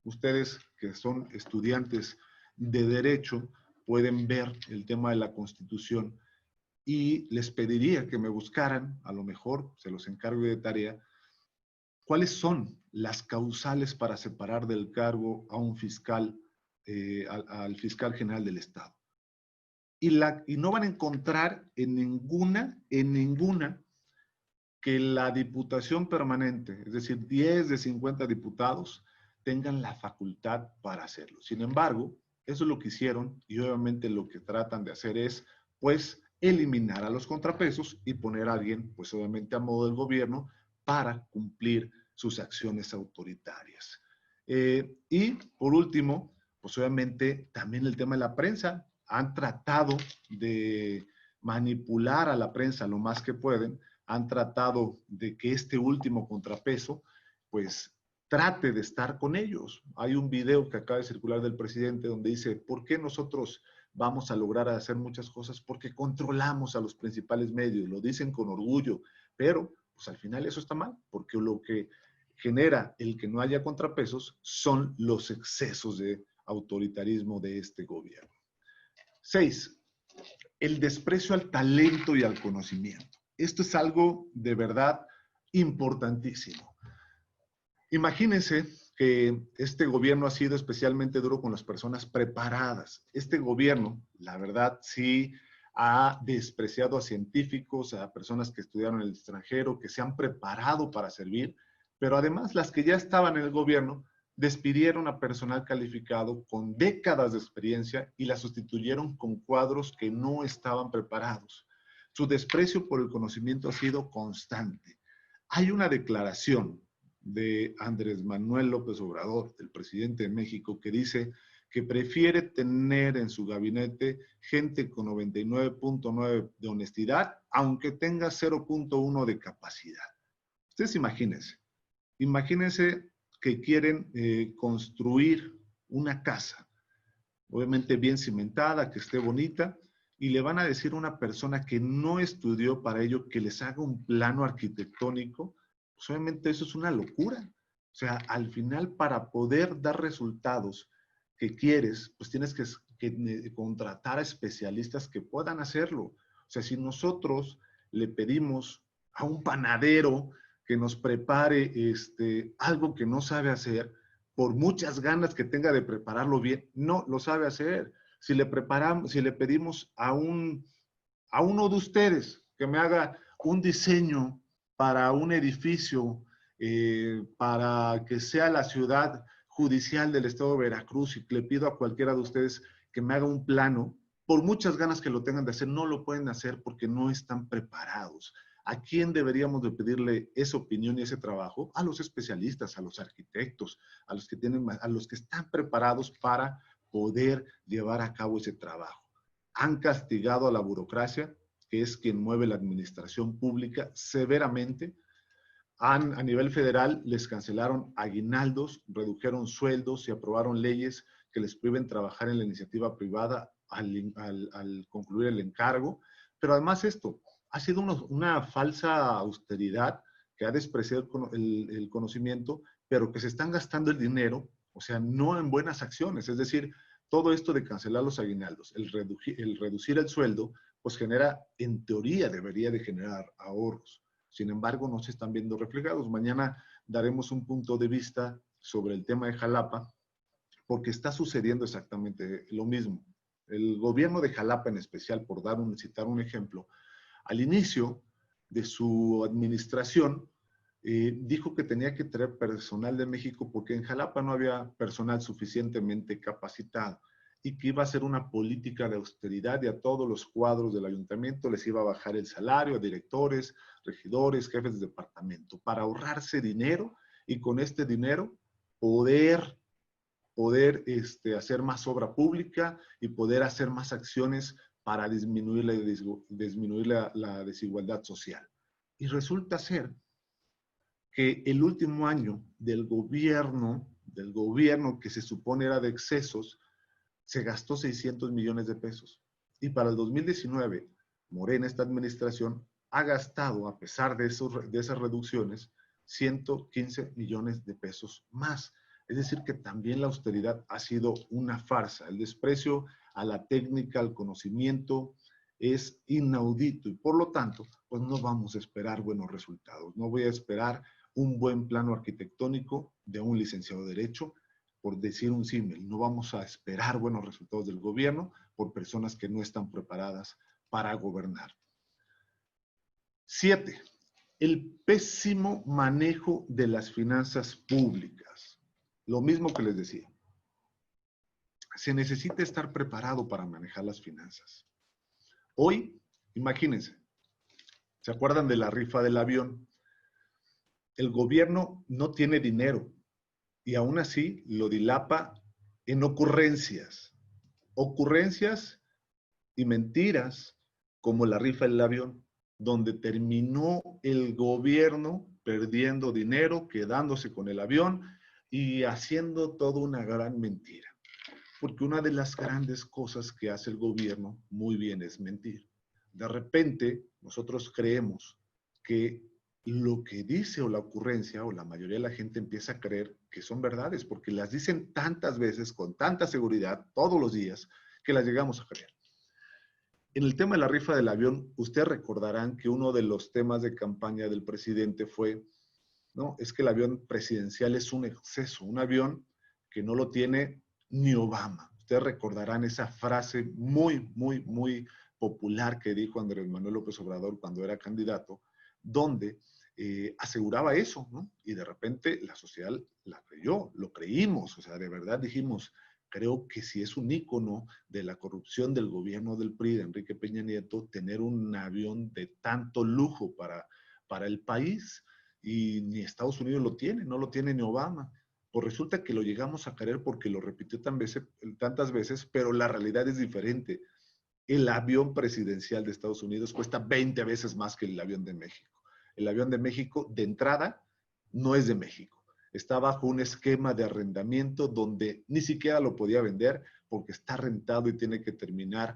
Ustedes que son estudiantes de Derecho pueden ver el tema de la Constitución y les pediría que me buscaran, a lo mejor se los encargo de tarea, cuáles son las causales para separar del cargo a un fiscal, al fiscal general del Estado. Y no van a encontrar en ninguna, que la diputación permanente, es decir, 10 de 50 diputados, tengan la facultad para hacerlo. Sin embargo, eso es lo que hicieron y obviamente lo que tratan de hacer es, pues, eliminar a los contrapesos y poner a alguien, pues obviamente a modo del gobierno, para cumplir sus acciones autoritarias. Y por último, pues obviamente también el tema de la prensa. Han tratado de manipular a la prensa lo más que pueden, han tratado de que este último contrapeso, pues, trate de estar con ellos. Hay un video que acaba de circular del presidente donde dice, ¿por qué nosotros vamos a lograr hacer muchas cosas? Porque controlamos a los principales medios, lo dicen con orgullo, pero pues al final eso está mal, porque lo que genera el que no haya contrapesos son los excesos de autoritarismo de este gobierno. 6. El desprecio al talento y al conocimiento. Esto es algo de verdad importantísimo. Imagínense que este gobierno ha sido especialmente duro con las personas preparadas. Este gobierno, la verdad, sí ha despreciado a científicos, a personas que estudiaron en el extranjero, que se han preparado para servir, pero además las que ya estaban en el gobierno despidieron a personal calificado con décadas de experiencia y la sustituyeron con cuadros que no estaban preparados. Su desprecio por el conocimiento ha sido constante. Hay una declaración de Andrés Manuel López Obrador, el presidente de México, que dice que prefiere tener en su gabinete gente con 99.9 de honestidad, aunque tenga 0.1 de capacidad. Ustedes imagínense que quieren construir una casa, obviamente bien cimentada, que esté bonita, y le van a decir a una persona que no estudió para ello que les haga un plano arquitectónico. Pues obviamente eso es una locura. O sea, al final, para poder dar resultados que quieres, pues tienes que contratar a especialistas que puedan hacerlo. O sea, si nosotros le pedimos a un panadero que nos prepare algo que no sabe hacer, por muchas ganas que tenga de prepararlo bien, no lo sabe hacer. Si le pedimos a uno de ustedes que me haga un diseño para un edificio, para que sea la ciudad judicial del estado de Veracruz, y le pido a cualquiera de ustedes que me haga un plano, por muchas ganas que lo tengan de hacer, no lo pueden hacer porque no están preparados. ¿A quién deberíamos de pedirle esa opinión y ese trabajo? A los especialistas, a los arquitectos, a los que están preparados para poder llevar a cabo ese trabajo. Han castigado a la burocracia, que es quien mueve la administración pública, severamente. A nivel federal les cancelaron aguinaldos, redujeron sueldos y aprobaron leyes que les prohíben trabajar en la iniciativa privada al concluir el encargo. Pero además esto ha sido una falsa austeridad que ha despreciado el conocimiento, pero que se están gastando el dinero, o sea, no en buenas acciones. Es decir, todo esto de cancelar los aguinaldos, el reducir el sueldo, pues genera, en teoría debería de generar ahorros. Sin embargo, no se están viendo reflejados. Mañana daremos un punto de vista sobre el tema de Jalapa, porque está sucediendo exactamente lo mismo. El gobierno de Jalapa en especial, por citar un ejemplo, al inicio de su administración, dijo que tenía que traer personal de México porque en Jalapa no había personal suficientemente capacitado y que iba a hacer una política de austeridad y a todos los cuadros del ayuntamiento les iba a bajar el salario, a directores, regidores, jefes de departamento, para ahorrarse dinero y con este dinero poder hacer más obra pública y poder hacer más acciones para disminuir la desigualdad social. Y resulta ser que el último año del gobierno que se supone era de excesos, se gastó 600 millones de pesos. Y para el 2019, Morena, esta administración, ha gastado, a pesar de esas reducciones, 115 millones de pesos más. Es decir, que también la austeridad ha sido una farsa. El desprecio a la técnica, al conocimiento, es inaudito y por lo tanto, pues no vamos a esperar buenos resultados. No voy a esperar un buen plano arquitectónico de un licenciado de Derecho, por decir un símil. No vamos a esperar buenos resultados del gobierno por personas que no están preparadas para gobernar. 7. El pésimo manejo de las finanzas públicas. Lo mismo que les decía. Se necesita estar preparado para manejar las finanzas. Hoy, imagínense, ¿se acuerdan de la rifa del avión? El gobierno no tiene dinero y aún así lo dilapa en ocurrencias. Ocurrencias y mentiras como la rifa del avión, donde terminó el gobierno perdiendo dinero, quedándose con el avión y haciendo toda una gran mentira. Porque una de las grandes cosas que hace el gobierno muy bien es mentir. De repente, nosotros creemos que lo que dice o la ocurrencia o la mayoría de la gente empieza a creer que son verdades, porque las dicen tantas veces, con tanta seguridad, todos los días, que las llegamos a creer. En el tema de la rifa del avión, ustedes recordarán que uno de los temas de campaña del presidente fue, no, es que el avión presidencial es un exceso, un avión que no lo tiene ni Obama. Ustedes recordarán esa frase muy popular que dijo Andrés Manuel López Obrador cuando era candidato, donde aseguraba eso, ¿no? Y de repente la sociedad la creyó, lo creímos, o sea, de verdad dijimos, creo que sí es un ícono de la corrupción del gobierno del PRI, de Enrique Peña Nieto, tener un avión de tanto lujo para el país, y ni Estados Unidos lo tiene, no lo tiene ni Obama. Pues resulta que lo llegamos a creer porque lo repitió tantas veces, pero la realidad es diferente. El avión presidencial de Estados Unidos cuesta 20 veces más que el avión de México. El avión de México, de entrada, no es de México. Está bajo un esquema de arrendamiento donde ni siquiera lo podía vender porque está rentado y tiene que terminar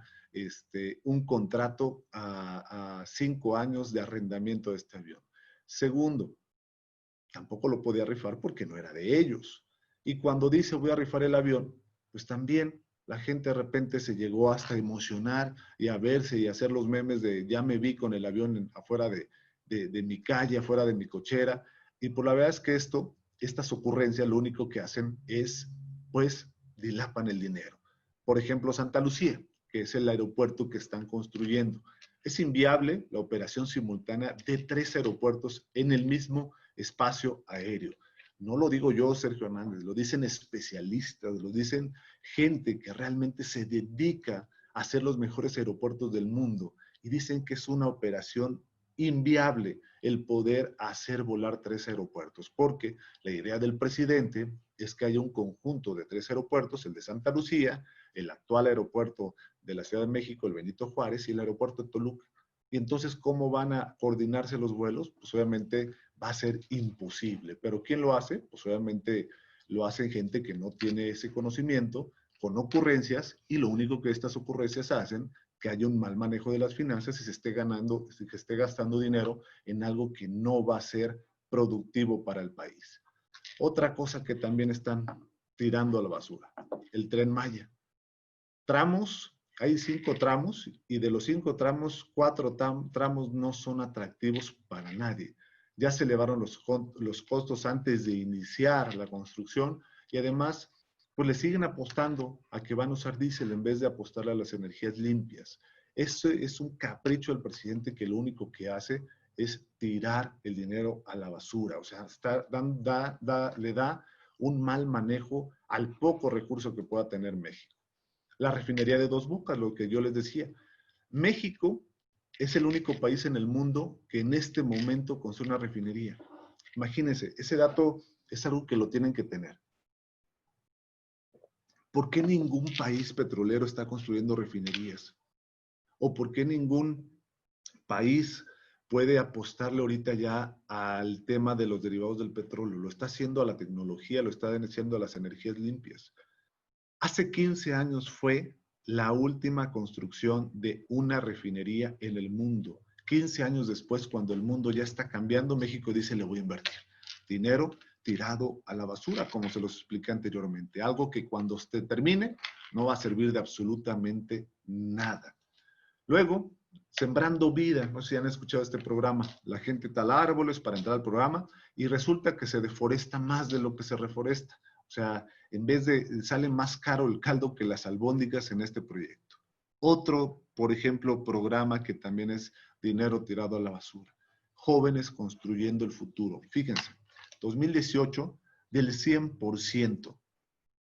un contrato a 5 años de arrendamiento de este avión. Segundo, tampoco lo podía rifar porque no era de ellos. Y cuando dice voy a rifar el avión, pues también la gente de repente se llegó hasta a emocionar y a verse y a hacer los memes de ya me vi con el avión afuera de mi calle, afuera de mi cochera. Y por la verdad es que estas ocurrencias lo único que hacen es, pues, dilapan el dinero. Por ejemplo, Santa Lucía, que es el aeropuerto que están construyendo. Es inviable la operación simultánea de 3 aeropuertos en el mismo espacio aéreo. No lo digo yo, Sergio Hernández, lo dicen especialistas, lo dicen gente que realmente se dedica a hacer los mejores aeropuertos del mundo y dicen que es una operación inviable el poder hacer volar 3 aeropuertos, porque la idea del presidente es que haya un conjunto de 3 aeropuertos, el de Santa Lucía, el actual aeropuerto de la Ciudad de México, el Benito Juárez, y el aeropuerto de Toluca. Y entonces, ¿cómo van a coordinarse los vuelos? Pues obviamente va a ser imposible. ¿Pero quién lo hace? Pues obviamente lo hacen gente que no tiene ese conocimiento, con ocurrencias, y lo único que estas ocurrencias hacen que haya un mal manejo de las finanzas y se esté gastando dinero en algo que no va a ser productivo para el país. Otra cosa que también están tirando a la basura, el Tren Maya. Tramos, hay 5 tramos y de los 5 tramos, 4 tramos no son atractivos para nadie. Ya se elevaron los costos antes de iniciar la construcción y además pues le siguen apostando a que van a usar diésel en vez de apostarle a las energías limpias. Eso es un capricho del presidente que lo único que hace es tirar el dinero a la basura. O sea, le da un mal manejo al poco recurso que pueda tener México. La refinería de Dos Bocas, lo que yo les decía. México es el único país en el mundo que en este momento construye una refinería. Imagínense, ese dato es algo que lo tienen que tener. ¿Por qué ningún país petrolero está construyendo refinerías? ¿O por qué ningún país puede apostarle ahorita ya al tema de los derivados del petróleo? Lo está haciendo a la tecnología, lo está haciendo a las energías limpias. Hace 15 años fue la última construcción de una refinería en el mundo. 15 años después, cuando el mundo ya está cambiando, México dice, le voy a invertir. Dinero tirado a la basura, como se los expliqué anteriormente. Algo que cuando usted termine, no va a servir de absolutamente nada. Luego, Sembrando Vida, no sé si han escuchado este programa, la gente tala árboles para entrar al programa y resulta que se deforesta más de lo que se reforesta. O sea, en vez de, sale más caro el caldo que las albóndigas en este proyecto. Otro, por ejemplo, programa que también es dinero tirado a la basura. Jóvenes construyendo el futuro. Fíjense, 2018, del 100%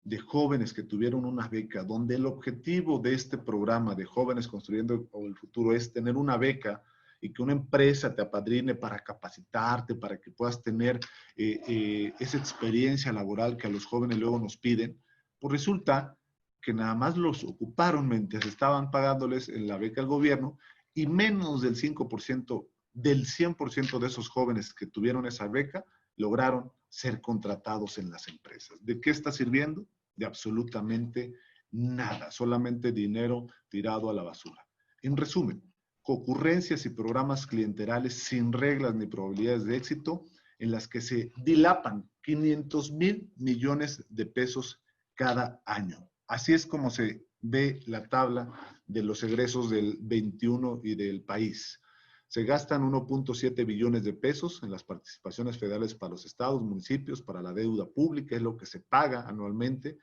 de jóvenes que tuvieron una beca, donde el objetivo de este programa de Jóvenes Construyendo el Futuro es tener una beca y que una empresa te apadrine para capacitarte, para que puedas tener esa experiencia laboral que a los jóvenes luego nos piden, pues resulta que nada más los ocuparon mientras estaban pagándoles en la beca al gobierno y menos del 5% del 100% de esos jóvenes que tuvieron esa beca lograron ser contratados en las empresas. ¿De qué está sirviendo? De absolutamente nada, solamente dinero tirado a la basura. En resumen, concurrencias y programas clienterales sin reglas ni probabilidades de éxito en las que se dilapan 500,000 millones de pesos cada año. Así es como se ve la tabla de los egresos del 21 y del país. Se gastan 1.7 billones de pesos en las participaciones federales para los estados, municipios, para la deuda pública, es lo que se paga anualmente.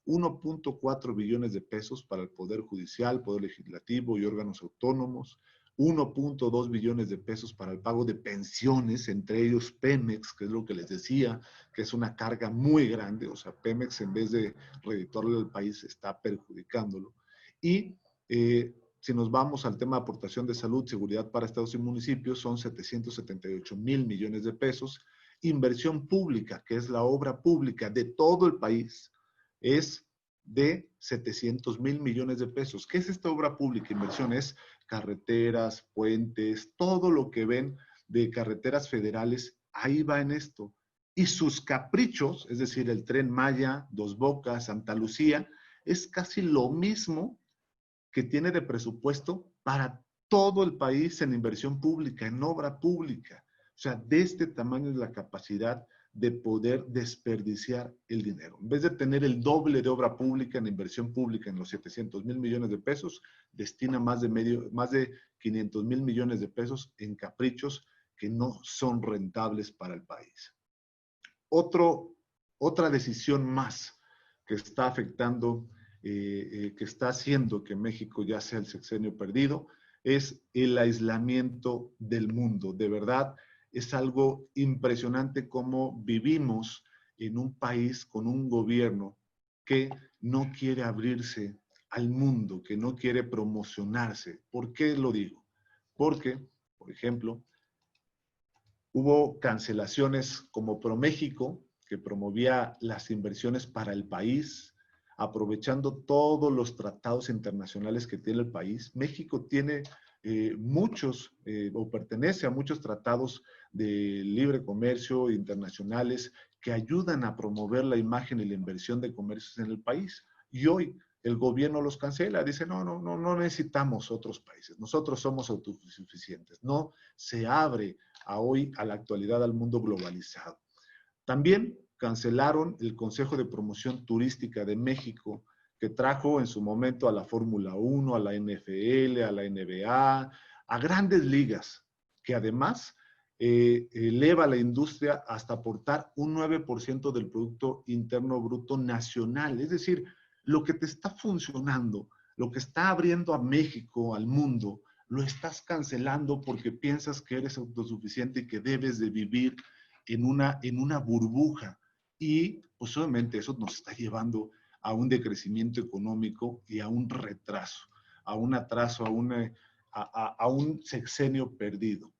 1.4 billones de pesos para el Poder Judicial, Poder Legislativo y órganos autónomos. 1.2 billones de pesos para el pago de pensiones, entre ellos Pemex, que es lo que les decía, que es una carga muy grande. O sea, Pemex, en vez de redituarle al país, está perjudicándolo. Y si nos vamos al tema de aportación de salud, seguridad para estados y municipios, son 778,000 millones de pesos. Inversión pública, que es la obra pública de todo el país, es de 700,000 millones de pesos. ¿Qué es esta obra pública? Inversión es carreteras, puentes, todo lo que ven de carreteras federales, ahí va en esto. Y sus caprichos, es decir, el Tren Maya, Dos Bocas, Santa Lucía, es casi lo mismo que tiene de presupuesto para todo el país en inversión pública, en obra pública. O sea, de este tamaño es la capacidad de poder desperdiciar el dinero. En vez de tener el doble de obra pública en inversión pública en los 700,000 millones de pesos, destina más de 500,000 millones de pesos en caprichos que no son rentables para el país. Otra decisión más que está afectando, que está haciendo que México ya sea el sexenio perdido, es el aislamiento del mundo. De verdad, es algo impresionante cómo vivimos en un país con un gobierno que no quiere abrirse al mundo, que no quiere promocionarse. ¿Por qué lo digo? Porque, por ejemplo, hubo cancelaciones como ProMéxico, que promovía las inversiones para el país, aprovechando todos los tratados internacionales que tiene el país. México tiene muchos, o pertenece a muchos tratados de libre comercio internacionales que ayudan a promover la imagen y la inversión de comercios en el país. Y hoy el gobierno los cancela, dice, no necesitamos otros países, nosotros somos autosuficientes. No se abre hoy, a la actualidad, al mundo globalizado. También cancelaron el Consejo de Promoción Turística de México, que trajo en su momento a la Fórmula 1, a la NFL, a la NBA, a grandes ligas, que además eleva la industria hasta aportar un 9% del Producto Interno Bruto Nacional. Es decir, lo que te está funcionando, lo que está abriendo a México, al mundo, lo estás cancelando porque piensas que eres autosuficiente y que debes de vivir en una burbuja. Y pues obviamente eso nos está llevando a un decrecimiento económico y a un retraso, a un atraso, a un sexenio perdido.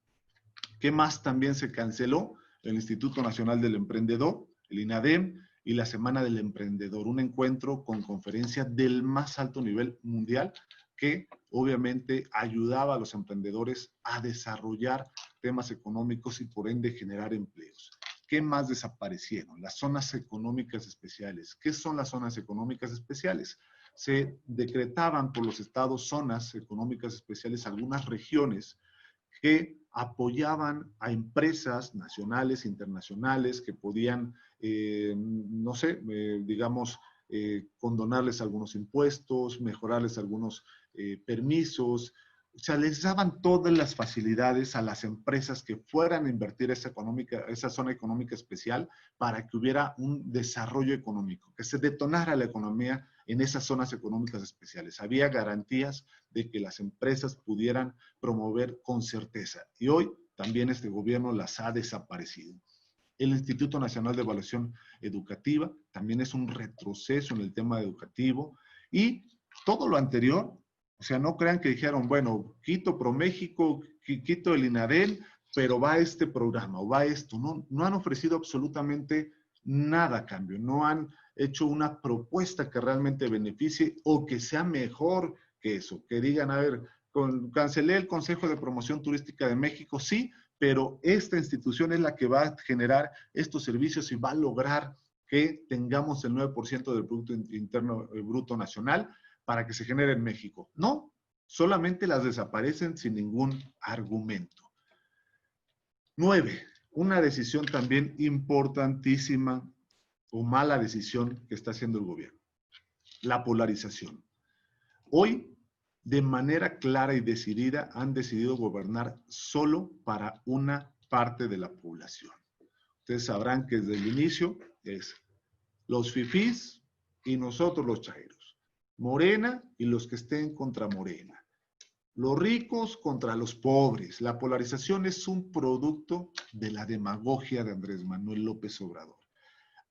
¿Qué más también se canceló? El Instituto Nacional del Emprendedor, el INADEM, y la Semana del Emprendedor, un encuentro con conferencia del más alto nivel mundial que obviamente ayudaba a los emprendedores a desarrollar temas económicos y por ende generar empleos. ¿Qué más desaparecieron? Las zonas económicas especiales. ¿Qué son las zonas económicas especiales? Se decretaban por los estados zonas económicas especiales, algunas regiones que apoyaban a empresas nacionales, internacionales, que podían, no sé, digamos, condonarles algunos impuestos, mejorarles algunos permisos, o sea, les daban todas las facilidades a las empresas que fueran a invertir esa zona económica especial para que hubiera un desarrollo económico, que se detonara la economía en esas zonas económicas especiales. Había garantías de que las empresas pudieran promover con certeza. Y hoy también este gobierno las ha desaparecido. El Instituto Nacional de Evaluación Educativa también es un retroceso en el tema educativo y todo lo anterior, o sea, no crean que dijeron, bueno, quito ProMéxico, quito el INADEL, pero va este programa o va esto. No, no han ofrecido absolutamente nada a cambio, no han hecho una propuesta que realmente beneficie o que sea mejor que eso, que digan, a ver, cancelé el Consejo de Promoción Turística de México, sí, pero esta institución es la que va a generar estos servicios y va a lograr que tengamos el 9% del Producto Interno Bruto Nacional para que se genere en México. No, solamente las desaparecen sin ningún argumento. 9. Una decisión también importantísima o mala decisión que está haciendo el gobierno. La polarización. Hoy, de manera clara y decidida, han decidido gobernar solo para una parte de la población. Ustedes sabrán que desde el inicio es los fifís y nosotros los chairos. Morena y los que estén contra Morena. Los ricos contra los pobres. La polarización es un producto de la demagogia de Andrés Manuel López Obrador.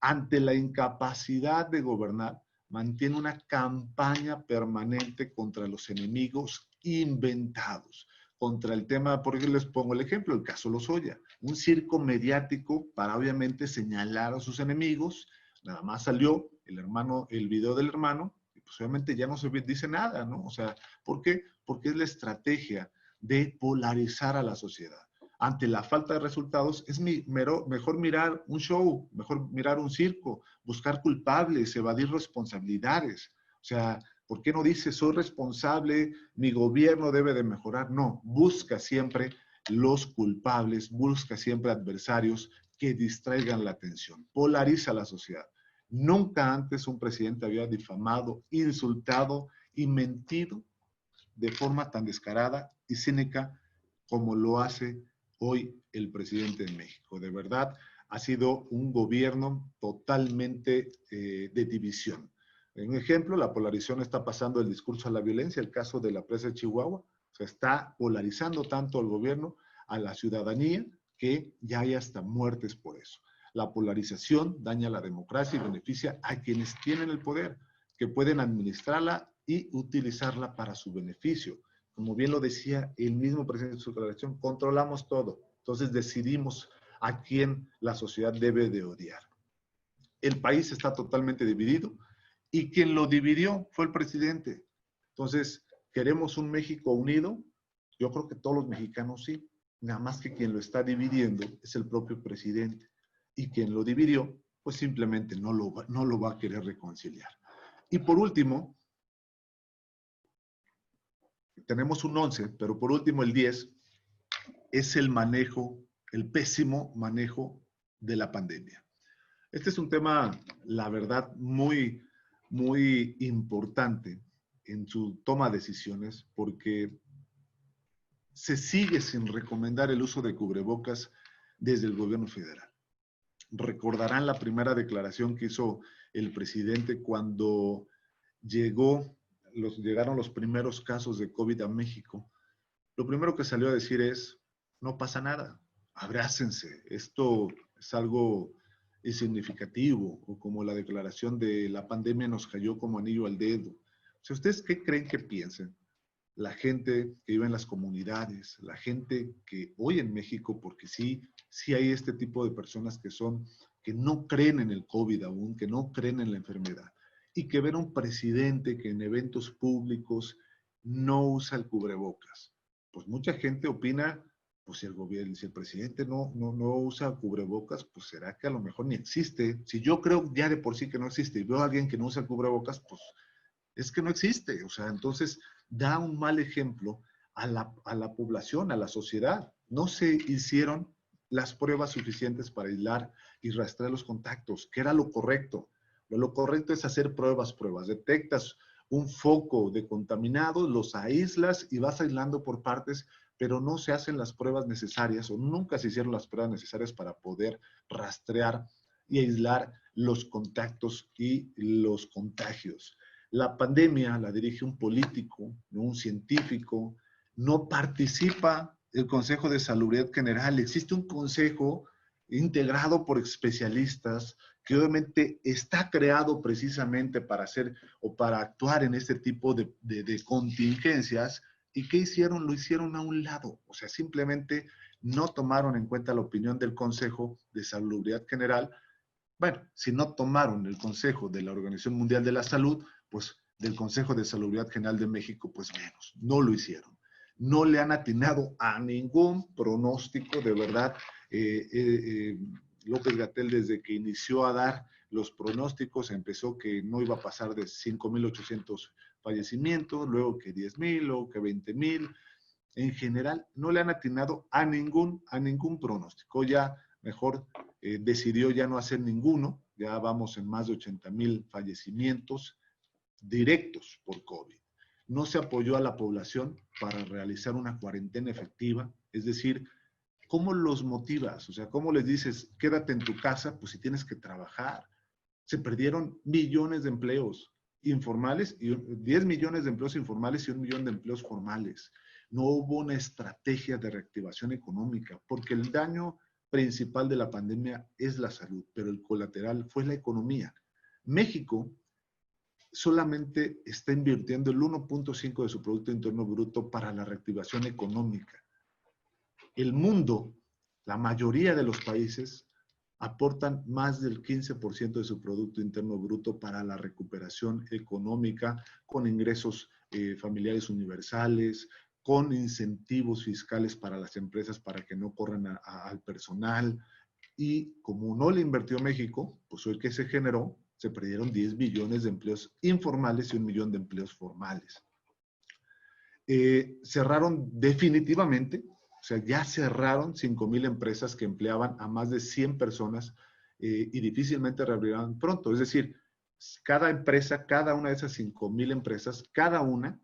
Ante la incapacidad de gobernar, mantiene una campaña permanente contra los enemigos inventados, contra el tema, por ejemplo, les pongo el ejemplo, el caso Lozoya, un circo mediático para obviamente señalar a sus enemigos. Nada más salió el video del hermano, y pues obviamente ya no se dice nada, ¿no? O sea, ¿por qué? Porque es la estrategia de polarizar a la sociedad. Ante la falta de resultados, es mejor mirar un show, mejor mirar un circo, buscar culpables, evadir responsabilidades. O sea, ¿por qué no dice soy responsable, mi gobierno debe de mejorar? No, busca siempre los culpables, busca siempre adversarios que distraigan la atención, polariza a la sociedad. Nunca antes un presidente había difamado, insultado y mentido de forma tan descarada y cínica como lo hace hoy el presidente de México. De verdad, ha sido un gobierno totalmente de división. Un ejemplo, la polarización está pasando del discurso a la violencia, el caso de la presa de Chihuahua, se está polarizando tanto al gobierno, a la ciudadanía, que ya hay hasta muertes por eso. La polarización daña la democracia y beneficia a quienes tienen el poder, que pueden administrarla y utilizarla para su beneficio. Como bien lo decía el mismo presidente en su declaración, controlamos todo. Entonces decidimos a quién la sociedad debe de odiar. El país está totalmente dividido y quien lo dividió fue el presidente. Entonces, ¿queremos un México unido? Yo creo que todos los mexicanos sí. Nada más que quien lo está dividiendo es el propio presidente. Y quien lo dividió, pues simplemente no lo va a querer reconciliar. Y por último, tenemos un 11, pero por último el 10 es el manejo, el pésimo manejo de la pandemia. Este es un tema, la verdad, muy, muy importante en su toma de decisiones porque se sigue sin recomendar el uso de cubrebocas desde el gobierno federal. Recordarán la primera declaración que hizo el presidente cuando llegaron los primeros casos de COVID a México. Lo primero que salió a decir es, no pasa nada, abrácense, esto es algo insignificativo, o como la declaración de la pandemia nos cayó como anillo al dedo. O sea, ¿ustedes qué creen que piensen? La gente que vive en las comunidades, la gente que hoy en México, porque sí hay este tipo de personas que no creen en el COVID aún, que no creen en la enfermedad, y que ven a un presidente que en eventos públicos no usa el cubrebocas. Pues mucha gente opina, pues si el presidente no usa cubrebocas, pues será que a lo mejor ni existe. Si yo creo ya de por sí que no existe y veo a alguien que no usa cubrebocas, pues es que no existe. O sea, entonces da un mal ejemplo a la población, a la sociedad. No se hicieron las pruebas suficientes para aislar y rastrear los contactos, que era lo correcto. Lo correcto es hacer pruebas. Detectas un foco de contaminados, los aíslas y vas aislando por partes, pero no se hacen las pruebas necesarias o nunca se hicieron las pruebas necesarias para poder rastrear y aislar los contactos y los contagios. La pandemia la dirige un político, no un científico, no participa el Consejo de Salubridad General. Existe un consejo integrado por especialistas que obviamente está creado precisamente para hacer o para actuar en este tipo de contingencias. ¿Y qué hicieron? Lo hicieron a un lado. O sea, simplemente no tomaron en cuenta la opinión del Consejo de Salubridad General. Bueno, si no tomaron el consejo de la Organización Mundial de la Salud, pues del Consejo de Salubridad General de México, pues menos, no lo hicieron. No le han atinado a ningún pronóstico, de verdad. López-Gatell, desde que inició a dar los pronósticos, empezó que no iba a pasar de 5,800 fallecimientos, luego que 10,000, luego que 20,000. En general, no le han atinado a ningún pronóstico. Ya mejor decidió ya no hacer ninguno, ya vamos en más de 80,000 fallecimientos directos por COVID. No se apoyó a la población para realizar una cuarentena efectiva, es decir, ¿cómo los motivas? O sea, ¿cómo les dices, quédate en tu casa? Pues si tienes que trabajar. Se perdieron millones de empleos informales, y 10 millones de empleos informales y 1 millón de empleos formales. No hubo una estrategia de reactivación económica, porque el daño principal de la pandemia es la salud, pero el colateral fue la economía. México solamente está invirtiendo el 1.5 de su Producto Interno Bruto para la reactivación económica. El mundo, la mayoría de los países, aportan más del 15% de su Producto Interno Bruto para la recuperación económica, con ingresos familiares universales, con incentivos fiscales para las empresas para que no corran al personal. Y como no le invirtió México, pues hoy que se generó, se perdieron 10 millones de empleos informales y 1 millón de empleos formales. Cerraron definitivamente, o sea, ya cerraron 5,000 empresas que empleaban a más de 100 personas y difícilmente reabrirán pronto. Es decir, cada empresa, cada una de esas 5,000 empresas, cada una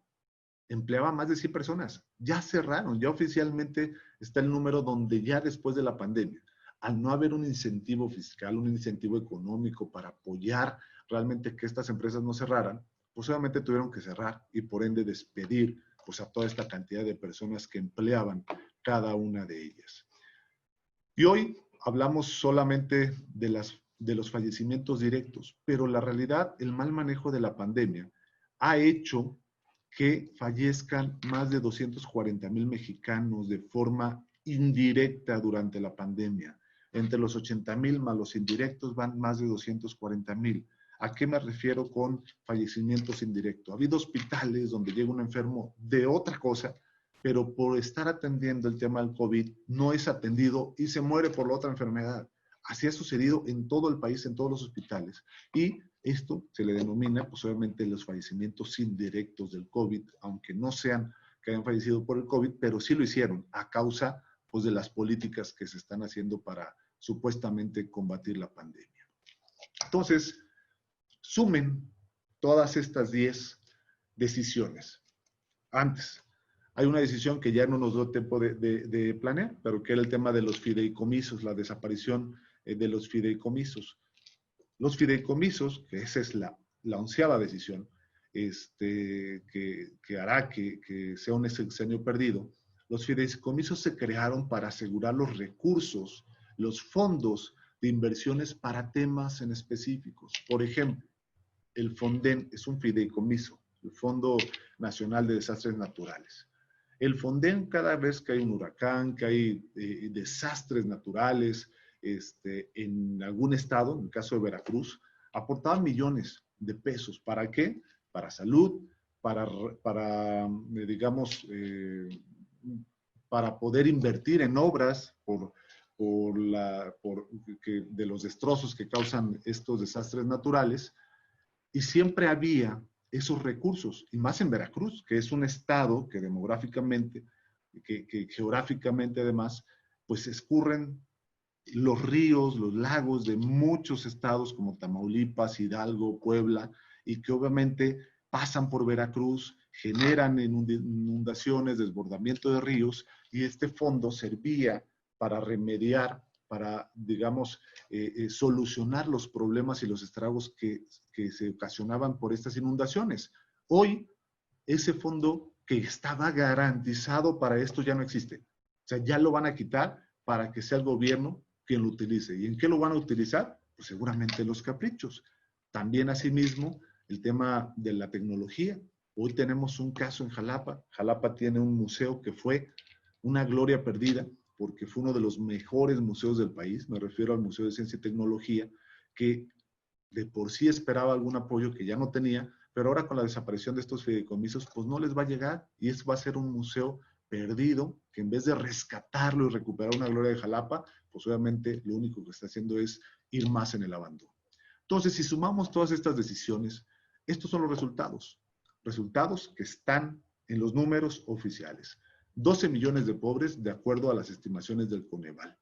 empleaba más de 100 personas. Ya cerraron, ya oficialmente está el número donde ya después de la pandemia, al no haber un incentivo fiscal, un incentivo económico para apoyar realmente que estas empresas no cerraran, pues obviamente tuvieron que cerrar y por ende despedir pues a toda esta cantidad de personas que empleaban cada una de ellas. Y hoy hablamos solamente de los fallecimientos directos, pero la realidad, el mal manejo de la pandemia ha hecho que fallezcan más de 240,000 mexicanos de forma indirecta durante la pandemia. Entre los 80,000 más los indirectos van más de 240,000. ¿A qué me refiero con fallecimientos indirectos? Ha habido hospitales donde llega un enfermo de otra cosa, pero por estar atendiendo el tema del COVID no es atendido y se muere por la otra enfermedad. Así ha sucedido en todo el país, en todos los hospitales. Y esto se le denomina, pues obviamente, los fallecimientos indirectos del COVID, aunque no sean que hayan fallecido por el COVID, pero sí lo hicieron a causa, pues, de las políticas que se están haciendo para supuestamente combatir la pandemia. Entonces, sumen todas estas 10 decisiones. Antes, hay una decisión que ya no nos dio tiempo de planear, pero que era el tema de los fideicomisos, la desaparición de los fideicomisos. Los fideicomisos, que esa es la 11ª decisión, que hará que sea un sexenio perdido. Los fideicomisos se crearon para asegurar los recursos, los fondos de inversiones para temas en específicos. Por ejemplo, el FONDEN es un fideicomiso, el Fondo Nacional de Desastres Naturales. El FONDEN, cada vez que hay un huracán, que hay desastres naturales en algún estado, en el caso de Veracruz, aportaban millones de pesos. ¿Para qué? Para salud, para digamos, para poder invertir en obras de los destrozos que causan estos desastres naturales. Y siempre había esos recursos, y más en Veracruz, que es un estado que demográficamente, que geográficamente además, pues escurren los ríos, los lagos de muchos estados como Tamaulipas, Hidalgo, Puebla, y que obviamente pasan por Veracruz, generan inundaciones, desbordamiento de ríos, y este fondo servía para remediar, para, digamos, solucionar los problemas y los estragos que se ocasionaban por estas inundaciones. Hoy, ese fondo que estaba garantizado para esto ya no existe. O sea, ya lo van a quitar para que sea el gobierno quien lo utilice. ¿Y en qué lo van a utilizar? Pues seguramente los caprichos. También, asimismo, el tema de la tecnología. Hoy tenemos un caso en Jalapa. Jalapa tiene un museo que fue una gloria perdida, porque fue uno de los mejores museos del país. Me refiero al Museo de Ciencia y Tecnología, que de por sí esperaba algún apoyo que ya no tenía, pero ahora con la desaparición de estos fideicomisos, pues no les va a llegar, y eso va a ser un museo perdido, que en vez de rescatarlo y recuperar una gloria de Jalapa, pues obviamente lo único que está haciendo es ir más en el abandono. Entonces, si sumamos todas estas decisiones, estos son los resultados. Resultados que están en los números oficiales. 12 millones de pobres, de acuerdo a las estimaciones del Coneval.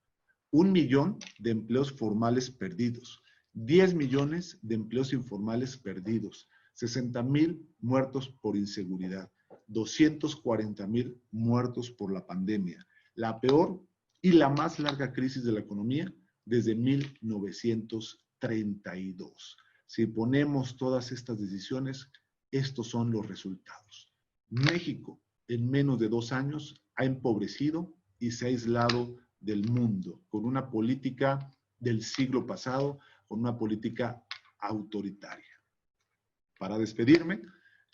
1 millón de empleos formales perdidos. 10 millones de empleos informales perdidos. 60,000 muertos por inseguridad. 240,000 muertos por la pandemia. La peor y la más larga crisis de la economía desde 1932. Si ponemos todas estas decisiones, estos son los resultados. México, en menos de 2 años, ha empobrecido y se ha aislado del mundo, con una política del siglo pasado, con una política autoritaria. Para despedirme,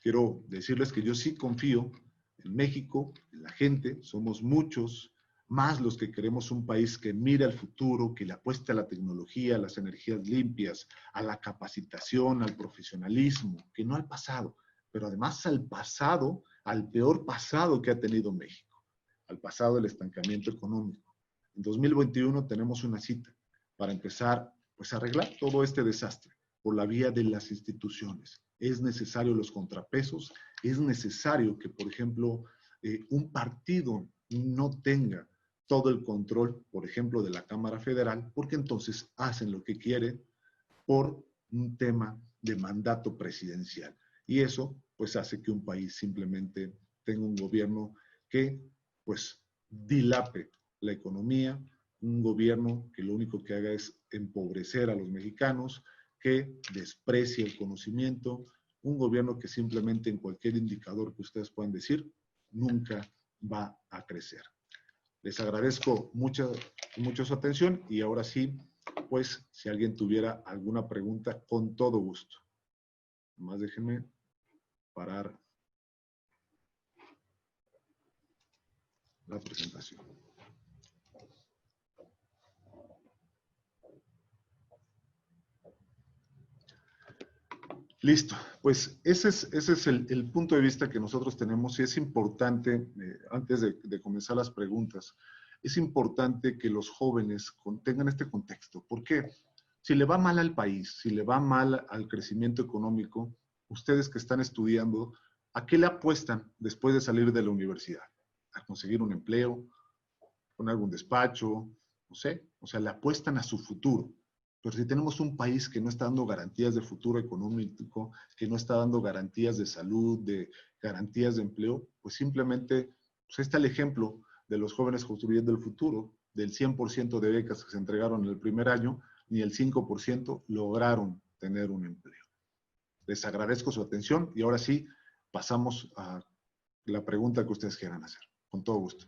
quiero decirles que yo sí confío en México, en la gente. Somos muchos, más los que queremos un país que mire al futuro, que le apueste a la tecnología, a las energías limpias, a la capacitación, al profesionalismo, que no al pasado, pero además al pasado, al peor pasado que ha tenido México, al pasado del estancamiento económico. En 2021 tenemos una cita para empezar, pues, a arreglar todo este desastre por la vía de las instituciones. Es necesario los contrapesos, es necesario que, por ejemplo, un partido no tenga todo el control, por ejemplo, de la Cámara Federal, porque entonces hacen lo que quieren por un tema de mandato presidencial. Y eso, pues, hace que un país simplemente tenga un gobierno que, pues, dilape la economía, un gobierno que lo único que haga es empobrecer a los mexicanos, que desprecie el conocimiento, un gobierno que simplemente en cualquier indicador que ustedes puedan decir, nunca va a crecer. Les agradezco mucho su atención, y ahora sí, pues, si alguien tuviera alguna pregunta, con todo gusto. Nomás déjenme parar la presentación. Listo, pues ese es el punto de vista que nosotros tenemos, y es importante, antes de comenzar las preguntas, es importante que los jóvenes tengan este contexto. ¿Por qué? Si le va mal al país, si le va mal al crecimiento económico, ustedes que están estudiando, ¿a qué le apuestan después de salir de la universidad? ¿A conseguir un empleo? ¿Con algún despacho? No sé, o sea, le apuestan a su futuro. Pero si tenemos un país que no está dando garantías de futuro económico, que no está dando garantías de salud, de garantías de empleo, pues simplemente, pues está el ejemplo de los jóvenes construyendo el futuro. Del 100% de becas que se entregaron en el primer año, ni el 5% lograron tener un empleo. Les agradezco su atención, y ahora sí, pasamos a la pregunta que ustedes quieran hacer. Con todo gusto.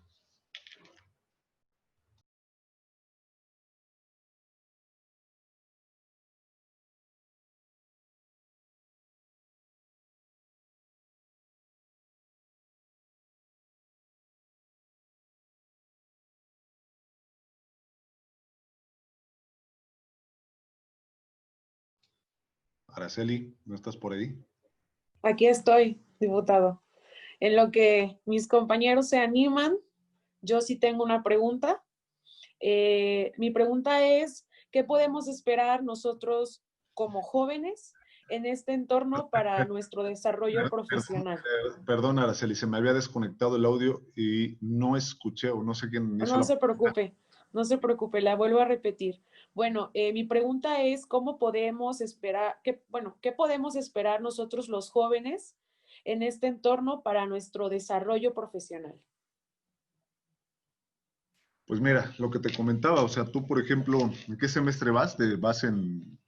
Araceli, ¿no estás por ahí? Aquí estoy, diputado. En lo que mis compañeros se animan, yo sí tengo una pregunta. Mi pregunta es, ¿qué podemos esperar nosotros como jóvenes en este entorno para nuestro desarrollo profesional? Perdón, Araceli, se me había desconectado el audio y no escuché, o no sé quién hizo No la se pregunta. preocupe. No se preocupe, la vuelvo a repetir. Bueno, mi pregunta es, ¿cómo podemos esperar, qué podemos esperar nosotros los jóvenes en este entorno para nuestro desarrollo profesional? Pues mira, lo que te comentaba, o sea, tú, por ejemplo, ¿en qué semestre vas? ¿Vas en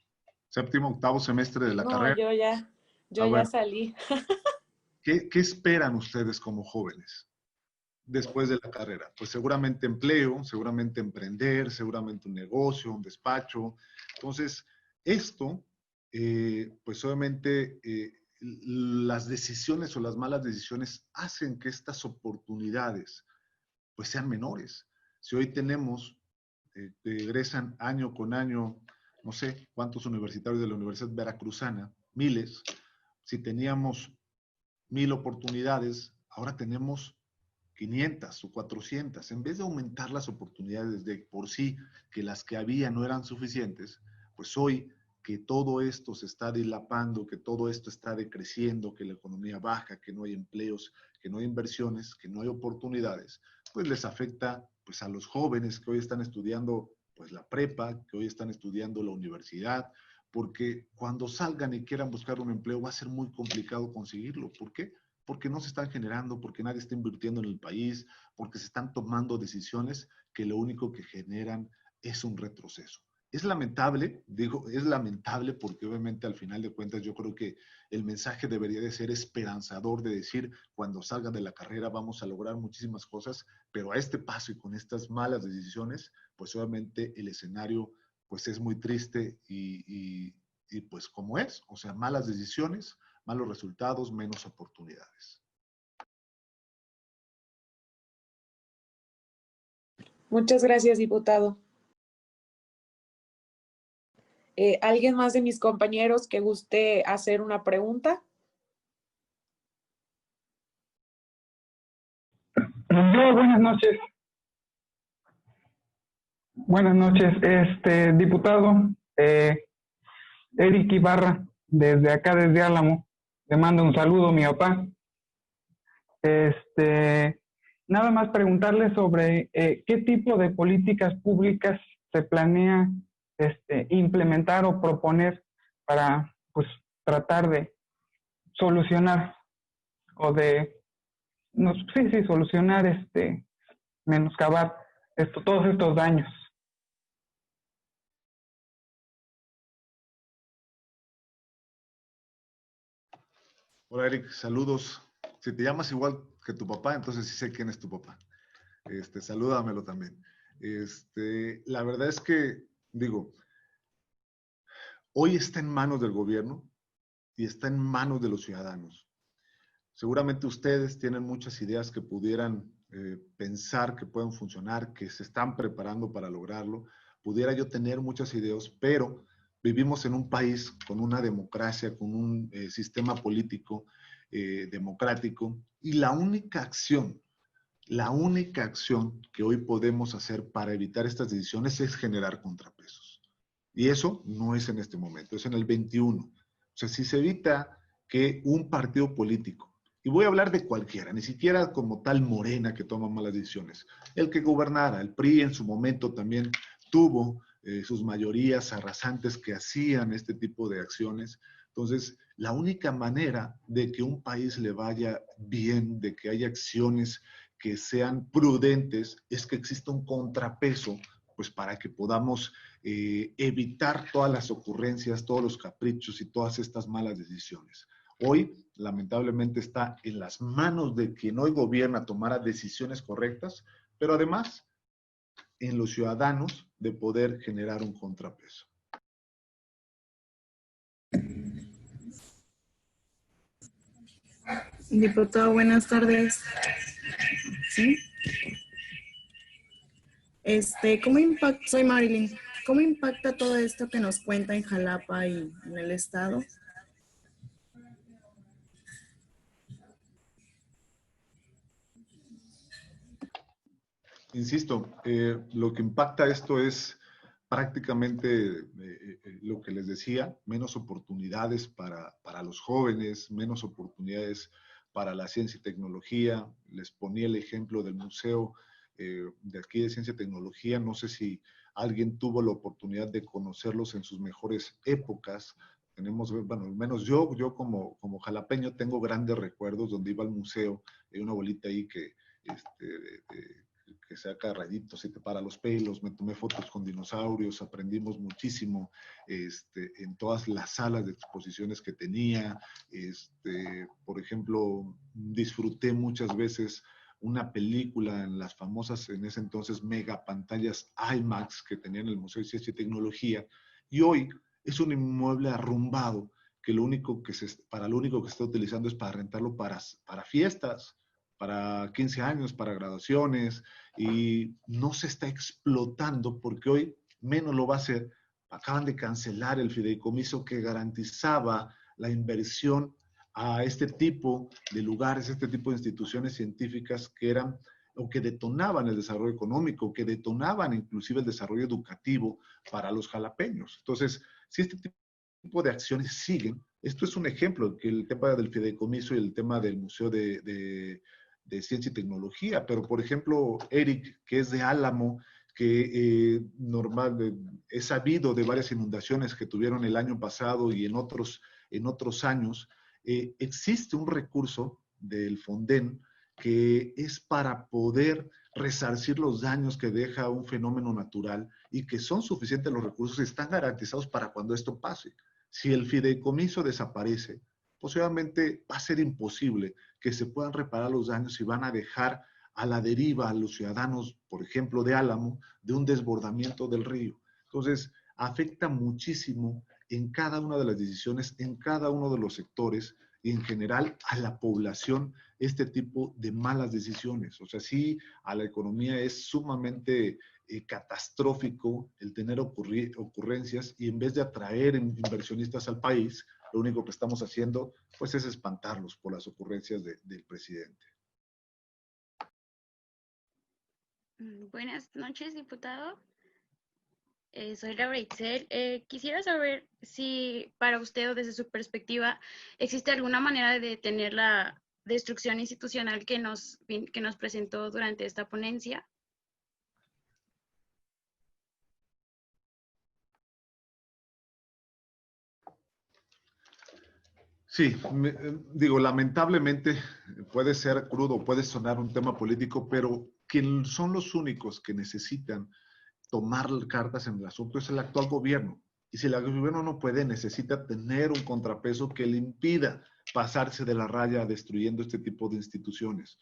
séptimo, octavo semestre de la No, carrera? yo Ah, ya bueno, salí. ¿qué esperan ustedes como jóvenes después de la carrera? Pues seguramente empleo, seguramente emprender, seguramente un negocio, un despacho. Entonces, esto, pues obviamente las decisiones o las malas decisiones hacen que estas oportunidades pues sean menores. Si hoy tenemos, egresan año con año, no sé cuántos universitarios de la Universidad Veracruzana, miles, si teníamos 1000 oportunidades, ahora tenemos 500 o 400. En vez de aumentar las oportunidades de por sí, que las que había no eran suficientes, pues hoy que todo esto se está dilapando, que todo esto está decreciendo, que la economía baja, que no hay empleos, que no hay inversiones, que no hay oportunidades, pues les afecta pues a los jóvenes que hoy están estudiando pues la prepa, que hoy están estudiando la universidad, porque cuando salgan y quieran buscar un empleo va a ser muy complicado conseguirlo. ¿Por qué? Porque no se están generando, porque nadie está invirtiendo en el país, porque se están tomando decisiones que lo único que generan es un retroceso. Es lamentable, digo, es lamentable porque obviamente al final de cuentas yo creo que el mensaje debería de ser esperanzador, de decir, cuando salgan de la carrera vamos a lograr muchísimas cosas, pero a este paso y con estas malas decisiones, pues obviamente el escenario pues es muy triste y pues como es, o sea, malas decisiones, malos resultados, menos oportunidades. Muchas gracias, diputado. ¿Alguien más de mis compañeros que guste hacer una pregunta? Yo, buenas noches. Buenas noches, diputado Eric Ibarra, desde acá, desde Álamo. Le mando un saludo a mi papá. Nada más preguntarle sobre qué tipo de políticas públicas se planea implementar o proponer para, pues, tratar de solucionar o de, no, sí, solucionar, menoscabar todos estos daños. Hola Eric, saludos. Si te llamas igual que tu papá, entonces sí sé quién es tu papá. Salúdamelo también. La verdad es que, digo, hoy está en manos del gobierno y está en manos de los ciudadanos. Seguramente ustedes tienen muchas ideas que pudieran pensar que pueden funcionar, que se están preparando para lograrlo. Pudiera yo tener muchas ideas, pero vivimos en un país con una democracia, con un sistema político democrático y la única acción que hoy podemos hacer para evitar estas decisiones es generar contrapesos. Y eso no es en este momento, es en el 21. O sea, si se evita que un partido político, y voy a hablar de cualquiera, ni siquiera como tal Morena que toma malas decisiones, el que gobernara, el PRI en su momento también tuvo sus mayorías arrasantes que hacían este tipo de acciones. Entonces, la única manera de que un país le vaya bien, de que haya acciones que sean prudentes, es que exista un contrapeso, pues para que podamos evitar todas las ocurrencias, todos los caprichos y todas estas malas decisiones. Hoy, lamentablemente, está en las manos de quien hoy gobierna tomar decisiones correctas, pero además en los ciudadanos de poder generar un contrapeso. Diputado, buenas tardes. ¿Sí? Soy Marilyn. ¿Cómo impacta todo esto que nos cuenta en Jalapa y en el estado? Insisto, lo que impacta esto es prácticamente lo que les decía, menos oportunidades para los jóvenes, menos oportunidades para la ciencia y tecnología. Les ponía el ejemplo del museo de aquí de Ciencia y Tecnología. No sé si alguien tuvo la oportunidad de conocerlos en sus mejores épocas. Tenemos, bueno, al menos yo como jalapeño tengo grandes recuerdos donde iba al museo. Hay una abuelita ahí que saca rayitos y te para los pelos. Me tomé fotos con dinosaurios, aprendimos muchísimo en todas las salas de exposiciones que tenía. Por ejemplo, disfruté muchas veces una película en las famosas, en ese entonces, mega pantallas IMAX que tenían el Museo de Ciencia y Tecnología, y hoy es un inmueble arrumbado que para lo único que se está utilizando es para rentarlo para fiestas, para 15 años, para graduaciones, y no se está explotando porque hoy menos lo va a hacer. Acaban de cancelar el fideicomiso que garantizaba la inversión a este tipo de lugares, este tipo de instituciones científicas que eran o que detonaban el desarrollo económico, que detonaban inclusive el desarrollo educativo para los jalapeños. Entonces, si este tipo de acciones siguen, esto es un ejemplo, que el tema del fideicomiso y el tema del Museo de Ciencia y Tecnología, pero por ejemplo, Eric, que es de Álamo, que es sabido de varias inundaciones que tuvieron el año pasado y en otros años, existe un recurso del Fonden que es para poder resarcir los daños que deja un fenómeno natural y que son suficientes los recursos y están garantizados para cuando esto pase. Si el fideicomiso desaparece, posiblemente va a ser imposible que se puedan reparar los daños y van a dejar a la deriva a los ciudadanos, por ejemplo, de Álamo, de un desbordamiento del río. Entonces, afecta muchísimo en cada una de las decisiones, en cada uno de los sectores y en general a la población este tipo de malas decisiones. O sea, sí, a la economía es sumamente catastrófico el tener ocurrencias y en vez de atraer inversionistas al país, lo único que estamos haciendo pues es espantarlos por las ocurrencias del presidente. Buenas noches, diputado. Soy Laura Itzel. Quisiera saber si para usted o desde su perspectiva existe alguna manera de detener la destrucción institucional que nos presentó durante esta ponencia. Sí, digo, lamentablemente puede ser crudo, puede sonar un tema político, pero quienes son los únicos que necesitan tomar cartas en el asunto es el actual gobierno. Y si el gobierno no puede, necesita tener un contrapeso que le impida pasarse de la raya destruyendo este tipo de instituciones.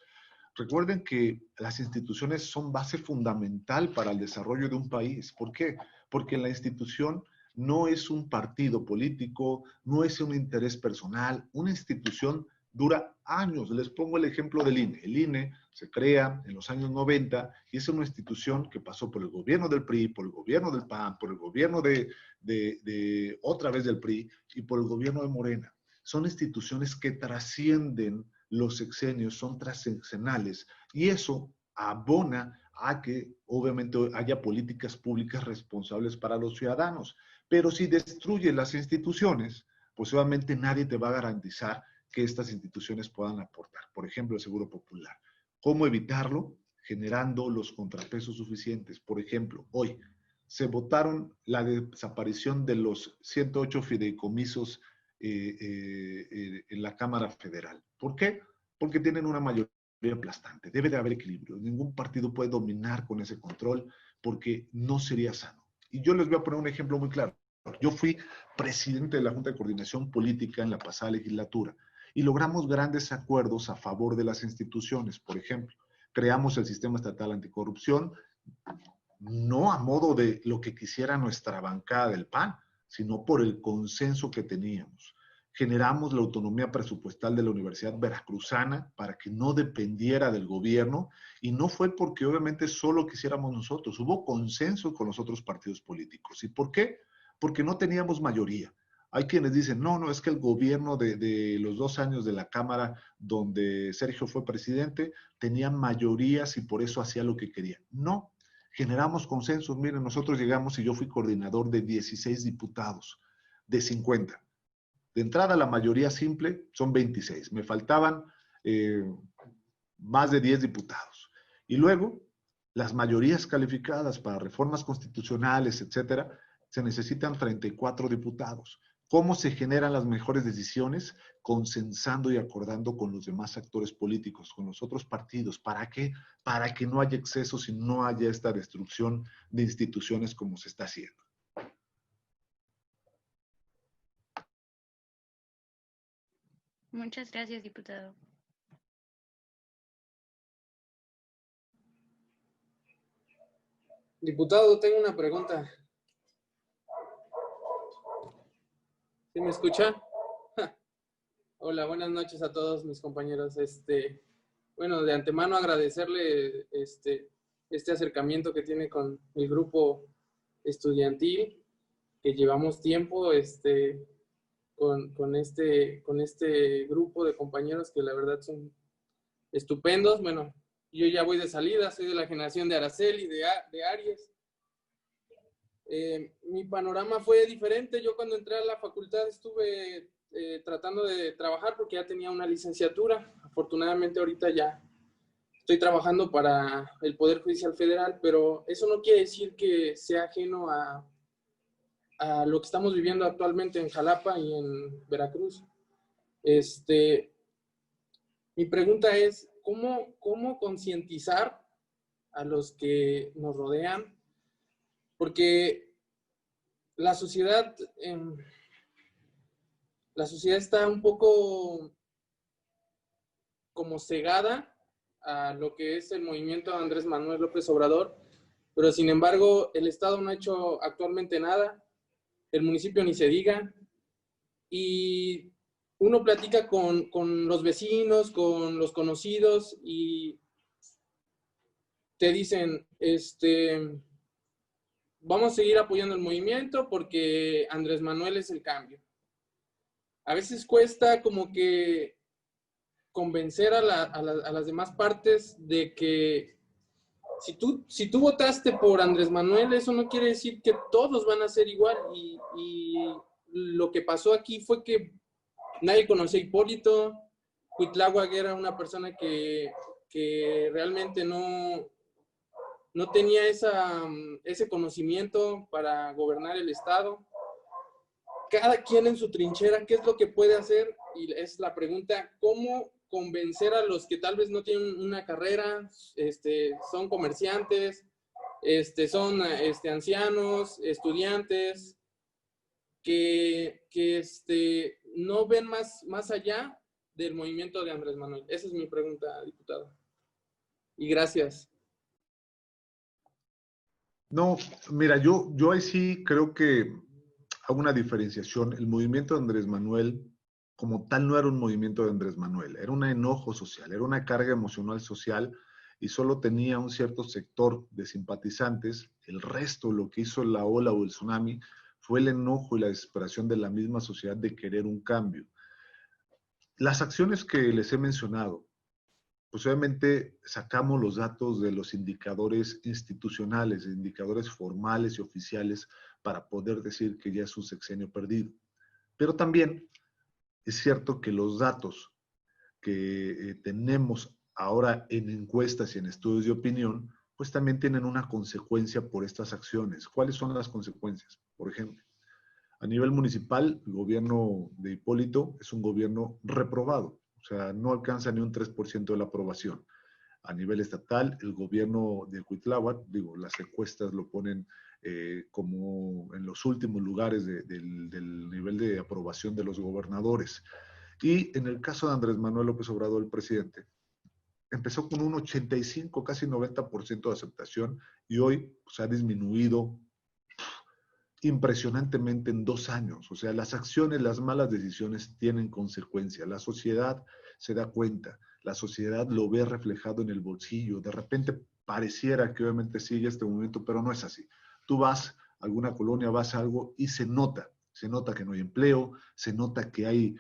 Recuerden que las instituciones son base fundamental para el desarrollo de un país. ¿Por qué? Porque la institución no es un partido político, no es un interés personal. Una institución dura años. Les pongo el ejemplo del INE. El INE se crea en los años 90 y es una institución que pasó por el gobierno del PRI, por el gobierno del PAN, por el gobierno otra vez del PRI y por el gobierno de Morena. Son instituciones que trascienden los sexenios, son trascendenales y eso abona a que obviamente haya políticas públicas responsables para los ciudadanos. Pero si destruye las instituciones, pues obviamente nadie te va a garantizar que estas instituciones puedan aportar. Por ejemplo, el Seguro Popular. ¿Cómo evitarlo? Generando los contrapesos suficientes. Por ejemplo, hoy se votaron la desaparición de los 108 fideicomisos en la Cámara Federal. ¿Por qué? Porque tienen una mayoría aplastante. Debe de haber equilibrio. Ningún partido puede dominar con ese control porque no sería sano. Y yo les voy a poner un ejemplo muy claro. Yo fui presidente de la Junta de Coordinación Política en la pasada legislatura y logramos grandes acuerdos a favor de las instituciones. Por ejemplo, creamos el Sistema Estatal Anticorrupción, no a modo de lo que quisiera nuestra bancada del PAN, sino por el consenso que teníamos. Generamos la autonomía presupuestal de la Universidad Veracruzana para que no dependiera del gobierno y no fue porque obviamente solo quisiéramos nosotros, hubo consenso con los otros partidos políticos. ¿Y por qué? Porque no teníamos mayoría. Hay quienes dicen, no, es que el gobierno de los 2 años de la Cámara donde Sergio fue presidente tenía mayorías y por eso hacía lo que quería. No, generamos consensos. Miren, nosotros llegamos y yo fui coordinador de 16 diputados de 50. De entrada, la mayoría simple son 26. Me faltaban más de 10 diputados. Y luego, las mayorías calificadas para reformas constitucionales, etcétera, se necesitan 34 diputados. ¿Cómo se generan las mejores decisiones? Consensando y acordando con los demás actores políticos, con los otros partidos. ¿Para qué? Para que no haya excesos y no haya esta destrucción de instituciones como se está haciendo. Muchas gracias, diputado. Diputado, tengo una pregunta. ¿Sí me escucha? Hola, buenas noches a todos mis compañeros. Bueno, de antemano agradecerle este acercamiento que tiene con el grupo estudiantil, que llevamos tiempo con este grupo de compañeros que la verdad son estupendos. Bueno, yo ya voy de salida, soy de la generación de Araceli, de Aries. Mi panorama fue diferente. Yo cuando entré a la facultad estuve tratando de trabajar porque ya tenía una licenciatura. Afortunadamente ahorita ya estoy trabajando para el Poder Judicial Federal, pero eso no quiere decir que sea ajeno a lo que estamos viviendo actualmente en Jalapa y en Veracruz. Mi pregunta es, ¿cómo concientizar a los que nos rodean? Porque la sociedad está un poco como cegada a lo que es el movimiento de Andrés Manuel López Obrador, pero sin embargo el Estado no ha hecho actualmente nada, el municipio ni se diga, y uno platica con los vecinos, con los conocidos, y te dicen, vamos a seguir apoyando el movimiento porque Andrés Manuel es el cambio. A veces cuesta como que convencer a las demás partes de que si tú votaste por Andrés Manuel, eso no quiere decir que todos van a ser igual. Y lo que pasó aquí fue que nadie conocía a Hipólito. Cuitláhuac era una persona que realmente no tenía ese conocimiento para gobernar el Estado. Cada quien en su trinchera, ¿qué es lo que puede hacer? Y es la pregunta, ¿cómo convencer a los que tal vez no tienen una carrera, son comerciantes, son ancianos, estudiantes, que no ven más allá del movimiento de Andrés Manuel? Esa es mi pregunta, diputado. Y gracias. No, mira, yo ahí sí creo que hago una diferenciación. El movimiento de Andrés Manuel, como tal, no era un movimiento de Andrés Manuel, era un enojo social, era una carga emocional social y solo tenía un cierto sector de simpatizantes. El resto, lo que hizo la ola o el tsunami, fue el enojo y la desesperación de la misma sociedad de querer un cambio. Las acciones que les he mencionado, pues obviamente sacamos los datos de los indicadores institucionales, indicadores formales y oficiales para poder decir que ya es un sexenio perdido. Pero también es cierto que los datos que tenemos ahora en encuestas y en estudios de opinión, pues también tienen una consecuencia por estas acciones. ¿Cuáles son las consecuencias? Por ejemplo, a nivel municipal, el gobierno de Hipólito es un gobierno reprobado, o sea, no alcanza ni un 3% de la aprobación. A nivel estatal, el gobierno de Cuitláhuac, digo, las encuestas lo ponen como en los últimos lugares del nivel de aprobación de los gobernadores. Y en el caso de Andrés Manuel López Obrador, el presidente, empezó con un 85, casi 90% de aceptación y hoy pues, ha disminuido impresionantemente en 2 años. O sea, las acciones, las malas decisiones tienen consecuencias. La sociedad se da cuenta, la sociedad lo ve reflejado en el bolsillo. De repente pareciera que obviamente sigue este movimiento, pero no es así. Tú vas a alguna colonia, vas a algo y se nota que no hay empleo, se nota que hay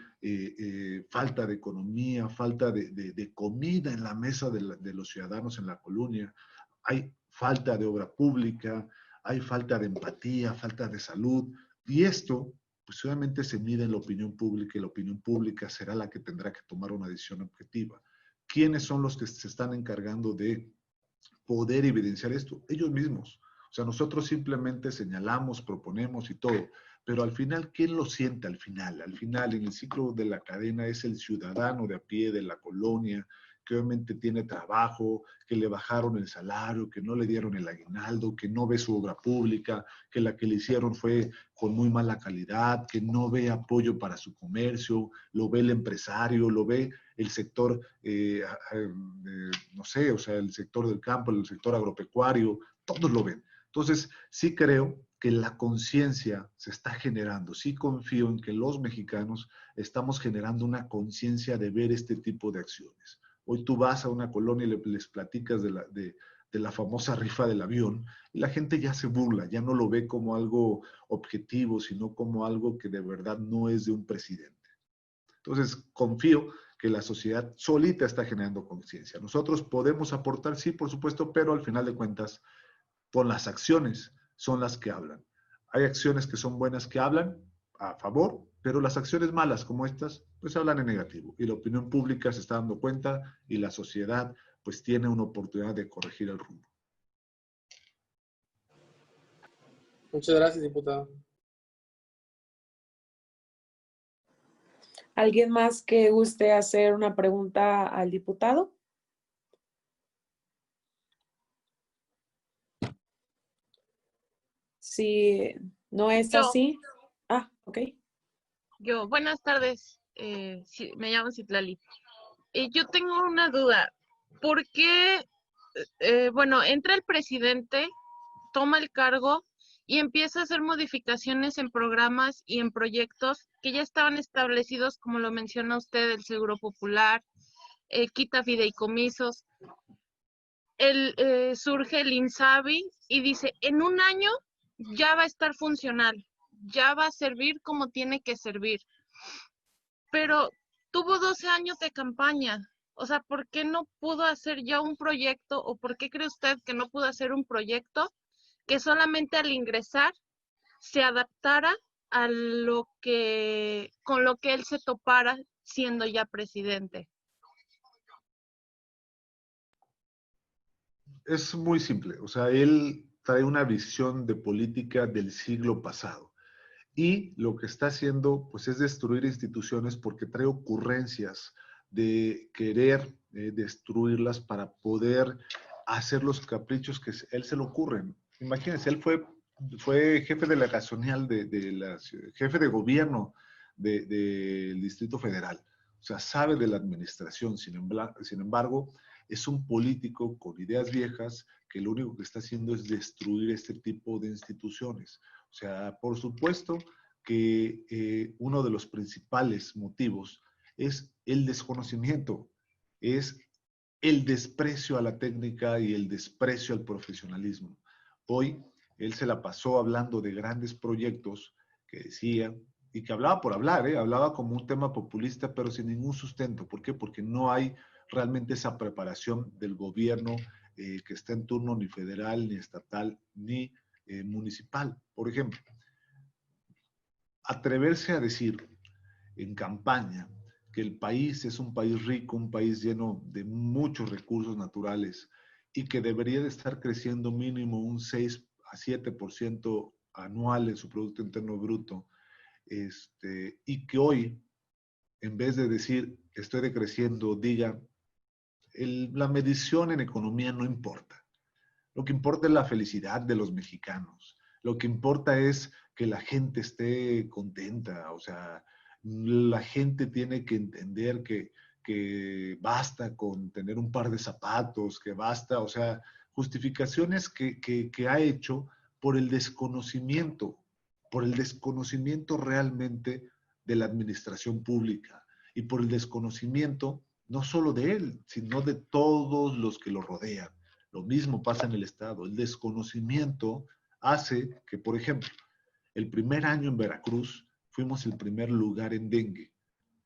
falta de economía, falta de comida en la mesa de los ciudadanos en la colonia, hay falta de obra pública, hay falta de empatía, falta de salud, y esto, pues obviamente se mide en la opinión pública, y la opinión pública será la que tendrá que tomar una decisión objetiva. ¿Quiénes son los que se están encargando de poder evidenciar esto? Ellos mismos. O sea, nosotros simplemente señalamos, proponemos y todo, pero al final, ¿quién lo siente al final? Al final, en el ciclo de la cadena es el ciudadano de a pie de la colonia, que obviamente tiene trabajo, que le bajaron el salario, que no le dieron el aguinaldo, que no ve su obra pública, que la que le hicieron fue con muy mala calidad, que no ve apoyo para su comercio, lo ve el empresario, lo ve el sector, no sé, o sea, el sector del campo, el sector agropecuario, todos lo ven. Entonces, sí creo que la conciencia se está generando. Sí confío en que los mexicanos estamos generando una conciencia de ver este tipo de acciones. Hoy tú vas a una colonia y les platicas de la famosa rifa del avión y la gente ya se burla, ya no lo ve como algo objetivo, sino como algo que de verdad no es de un presidente. Entonces, confío que la sociedad solita está generando conciencia. Nosotros podemos aportar, sí, por supuesto, pero al final de cuentas, con las acciones son las que hablan. Hay acciones que son buenas que hablan a favor, pero las acciones malas como estas, pues hablan en negativo. Y la opinión pública se está dando cuenta y la sociedad pues tiene una oportunidad de corregir el rumbo. Muchas gracias, diputado. ¿Alguien más que guste hacer una pregunta al diputado? Si no es así. Ah, ok. Buenas tardes. Me llamo Citlali. Yo tengo una duda. ¿Por qué, entra el presidente, toma el cargo y empieza a hacer modificaciones en programas y en proyectos que ya estaban establecidos, como lo menciona usted, el Seguro Popular, quita fideicomisos? Surge el INSABI y dice, en un año ya va a estar funcional, ya va a servir como tiene que servir. Pero tuvo 12 años de campaña. O sea, ¿por qué no pudo hacer ya un proyecto o por qué cree usted que no pudo hacer un proyecto que solamente al ingresar se adaptara a con lo que él se topara siendo ya presidente? Es muy simple, o sea, él trae una visión de política del siglo pasado y lo que está haciendo pues es destruir instituciones porque trae ocurrencias de querer destruirlas para poder hacer los caprichos que él se le ocurren. Imagínense, él fue jefe delegacional jefe de gobierno del Distrito Federal, o sea, sabe de la administración, sin embargo, es un político con ideas viejas que lo único que está haciendo es destruir este tipo de instituciones. O sea, por supuesto que uno de los principales motivos es el desconocimiento, es el desprecio a la técnica y el desprecio al profesionalismo. Hoy él se la pasó hablando de grandes proyectos que decía, y que hablaba por hablar, hablaba como un tema populista, pero sin ningún sustento. ¿Por qué? Porque no hay realmente esa preparación del gobierno que está en turno, ni federal, ni estatal, ni municipal. Por ejemplo, atreverse a decir en campaña que el país es un país rico, un país lleno de muchos recursos naturales y que debería de estar creciendo mínimo un 6 a 7% anual en su Producto Interno Bruto, y que hoy, en vez de decir estoy decreciendo, diga la medición en economía no importa. Lo que importa es la felicidad de los mexicanos. Lo que importa es que la gente esté contenta. O sea, la gente tiene que entender que basta con tener un par de zapatos, que basta, o sea, justificaciones que ha hecho por el desconocimiento realmente de la administración pública y por el desconocimiento no solo de él, sino de todos los que lo rodean. Lo mismo pasa en el Estado. El desconocimiento hace que, por ejemplo, el primer año en Veracruz fuimos el primer lugar en dengue.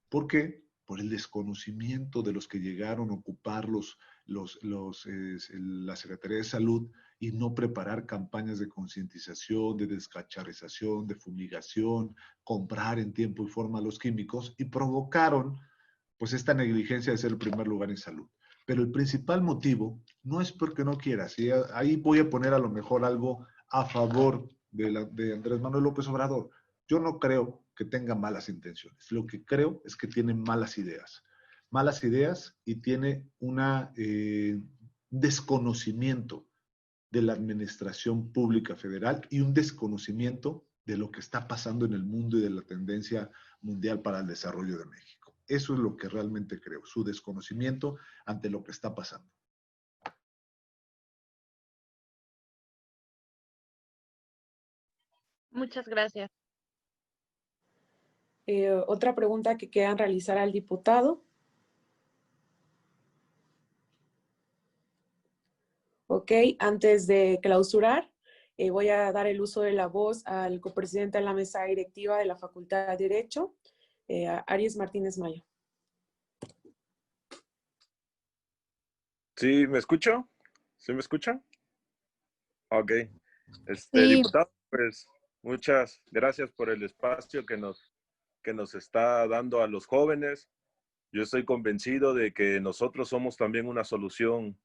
¿Por qué? Por el desconocimiento de los que llegaron a ocupar la Secretaría de Salud y no preparar campañas de concientización, de descacharrización, de fumigación, comprar en tiempo y forma los químicos y provocaron pues esta negligencia de ser el primer lugar en salud. Pero el principal motivo no es porque no quieras. Y ahí voy a poner a lo mejor algo a favor de Andrés Manuel López Obrador. Yo no creo que tenga malas intenciones. Lo que creo es que tiene malas ideas. Malas ideas y tiene un desconocimiento de la administración pública federal y un desconocimiento de lo que está pasando en el mundo y de la tendencia mundial para el desarrollo de México. Eso es lo que realmente creo, su desconocimiento ante lo que está pasando. Muchas gracias. Otra pregunta que quieran realizar al diputado. Ok, antes de clausurar, voy a dar el uso de la voz al copresidente de la mesa directiva de la Facultad de Derecho, a Aries Martínez Mayo. ¿Sí me escucho? ¿Sí me escucha? Ok. Sí. Diputado, pues muchas gracias por el espacio que nos está dando a los jóvenes. Yo estoy convencido de que nosotros somos también una solución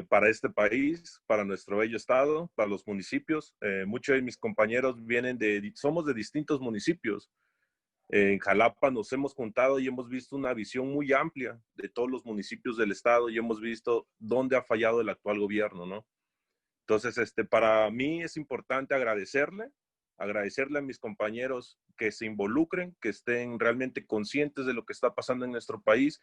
para este país, para nuestro bello estado, para los municipios. Muchos de mis compañeros somos de distintos municipios. En Jalapa nos hemos juntado y hemos visto una visión muy amplia de todos los municipios del estado y hemos visto dónde ha fallado el actual gobierno, ¿no? Entonces, para mí es importante agradecerle a mis compañeros que se involucren, que estén realmente conscientes de lo que está pasando en nuestro país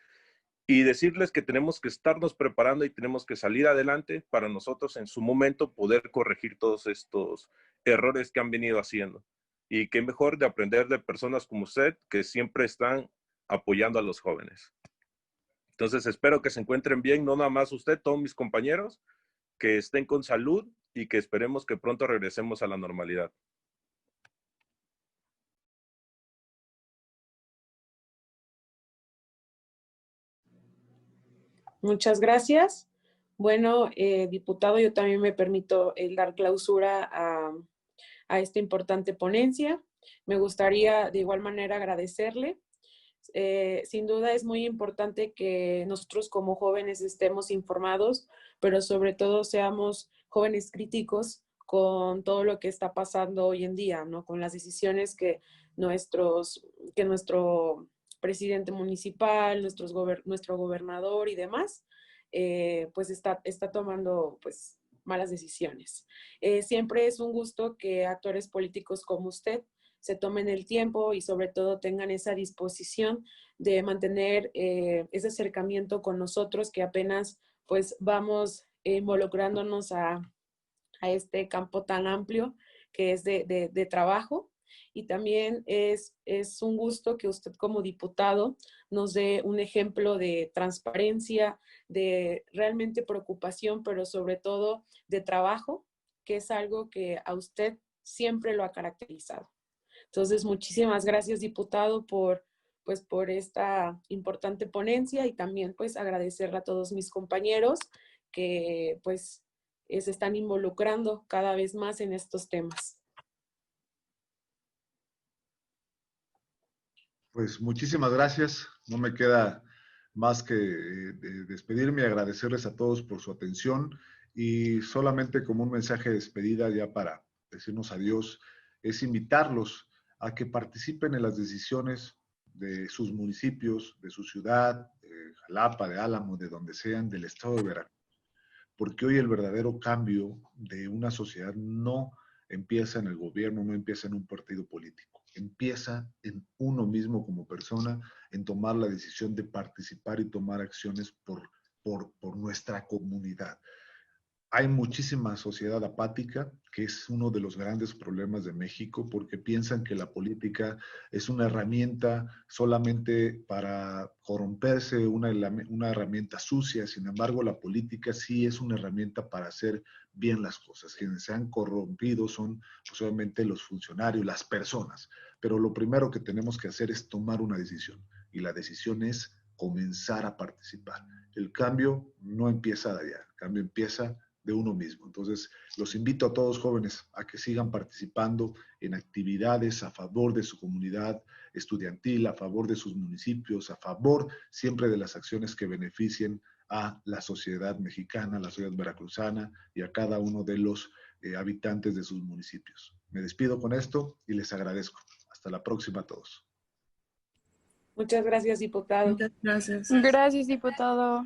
y decirles que tenemos que estarnos preparando y tenemos que salir adelante para nosotros en su momento poder corregir todos estos errores que han venido haciendo. Y qué mejor de aprender de personas como usted que siempre están apoyando a los jóvenes. Entonces espero que se encuentren bien, no nada más usted, todos mis compañeros, que estén con salud y que esperemos que pronto regresemos a la normalidad. Muchas gracias. Bueno, diputado, yo también me permito dar clausura a esta importante ponencia. Me gustaría de igual manera agradecerle. Sin duda es muy importante que nosotros como jóvenes estemos informados, pero sobre todo seamos jóvenes críticos con todo lo que está pasando hoy en día, ¿no? Con las decisiones que nuestro presidente municipal, nuestro gobernador y demás, pues está tomando pues malas decisiones. Siempre es un gusto que actores políticos como usted se tomen el tiempo y sobre todo tengan esa disposición de mantener ese acercamiento con nosotros que apenas pues vamos involucrándonos a este campo tan amplio que es de trabajo. Y también es un gusto que usted como diputado nos dé un ejemplo de transparencia, de realmente preocupación, pero sobre todo de trabajo, que es algo que a usted siempre lo ha caracterizado. Entonces, muchísimas gracias, diputado, por esta importante ponencia y también pues agradecerle a todos mis compañeros que pues se están involucrando cada vez más en estos temas. Pues muchísimas gracias. No me queda más que despedirme y agradecerles a todos por su atención y solamente como un mensaje de despedida ya para decirnos adiós, es invitarlos a que participen en las decisiones de sus municipios, de su ciudad, de Jalapa, de Álamo, de donde sean, del estado de Veracruz. Porque hoy el verdadero cambio de una sociedad no empieza en el gobierno, no empieza en un partido político, empieza en uno mismo como persona, en tomar la decisión de participar y tomar acciones por nuestra comunidad. Hay muchísima sociedad apática, que es uno de los grandes problemas de México, porque piensan que la política es una herramienta solamente para corromperse, una herramienta sucia. Sin embargo, la política sí es una herramienta para hacer bien las cosas. Quienes se han corrompido son solamente los funcionarios, las personas. Pero lo primero que tenemos que hacer es tomar una decisión, y la decisión es comenzar a participar. El cambio no empieza de allá, el cambio empieza de uno mismo. Entonces, los invito a todos jóvenes a que sigan participando en actividades a favor de su comunidad estudiantil, a favor de sus municipios, a favor siempre de las acciones que beneficien a la sociedad mexicana, a la sociedad veracruzana y a cada uno de los habitantes de sus municipios. Me despido con esto y les agradezco. Hasta la próxima a todos. Muchas gracias, diputado. Muchas gracias. Gracias, diputado.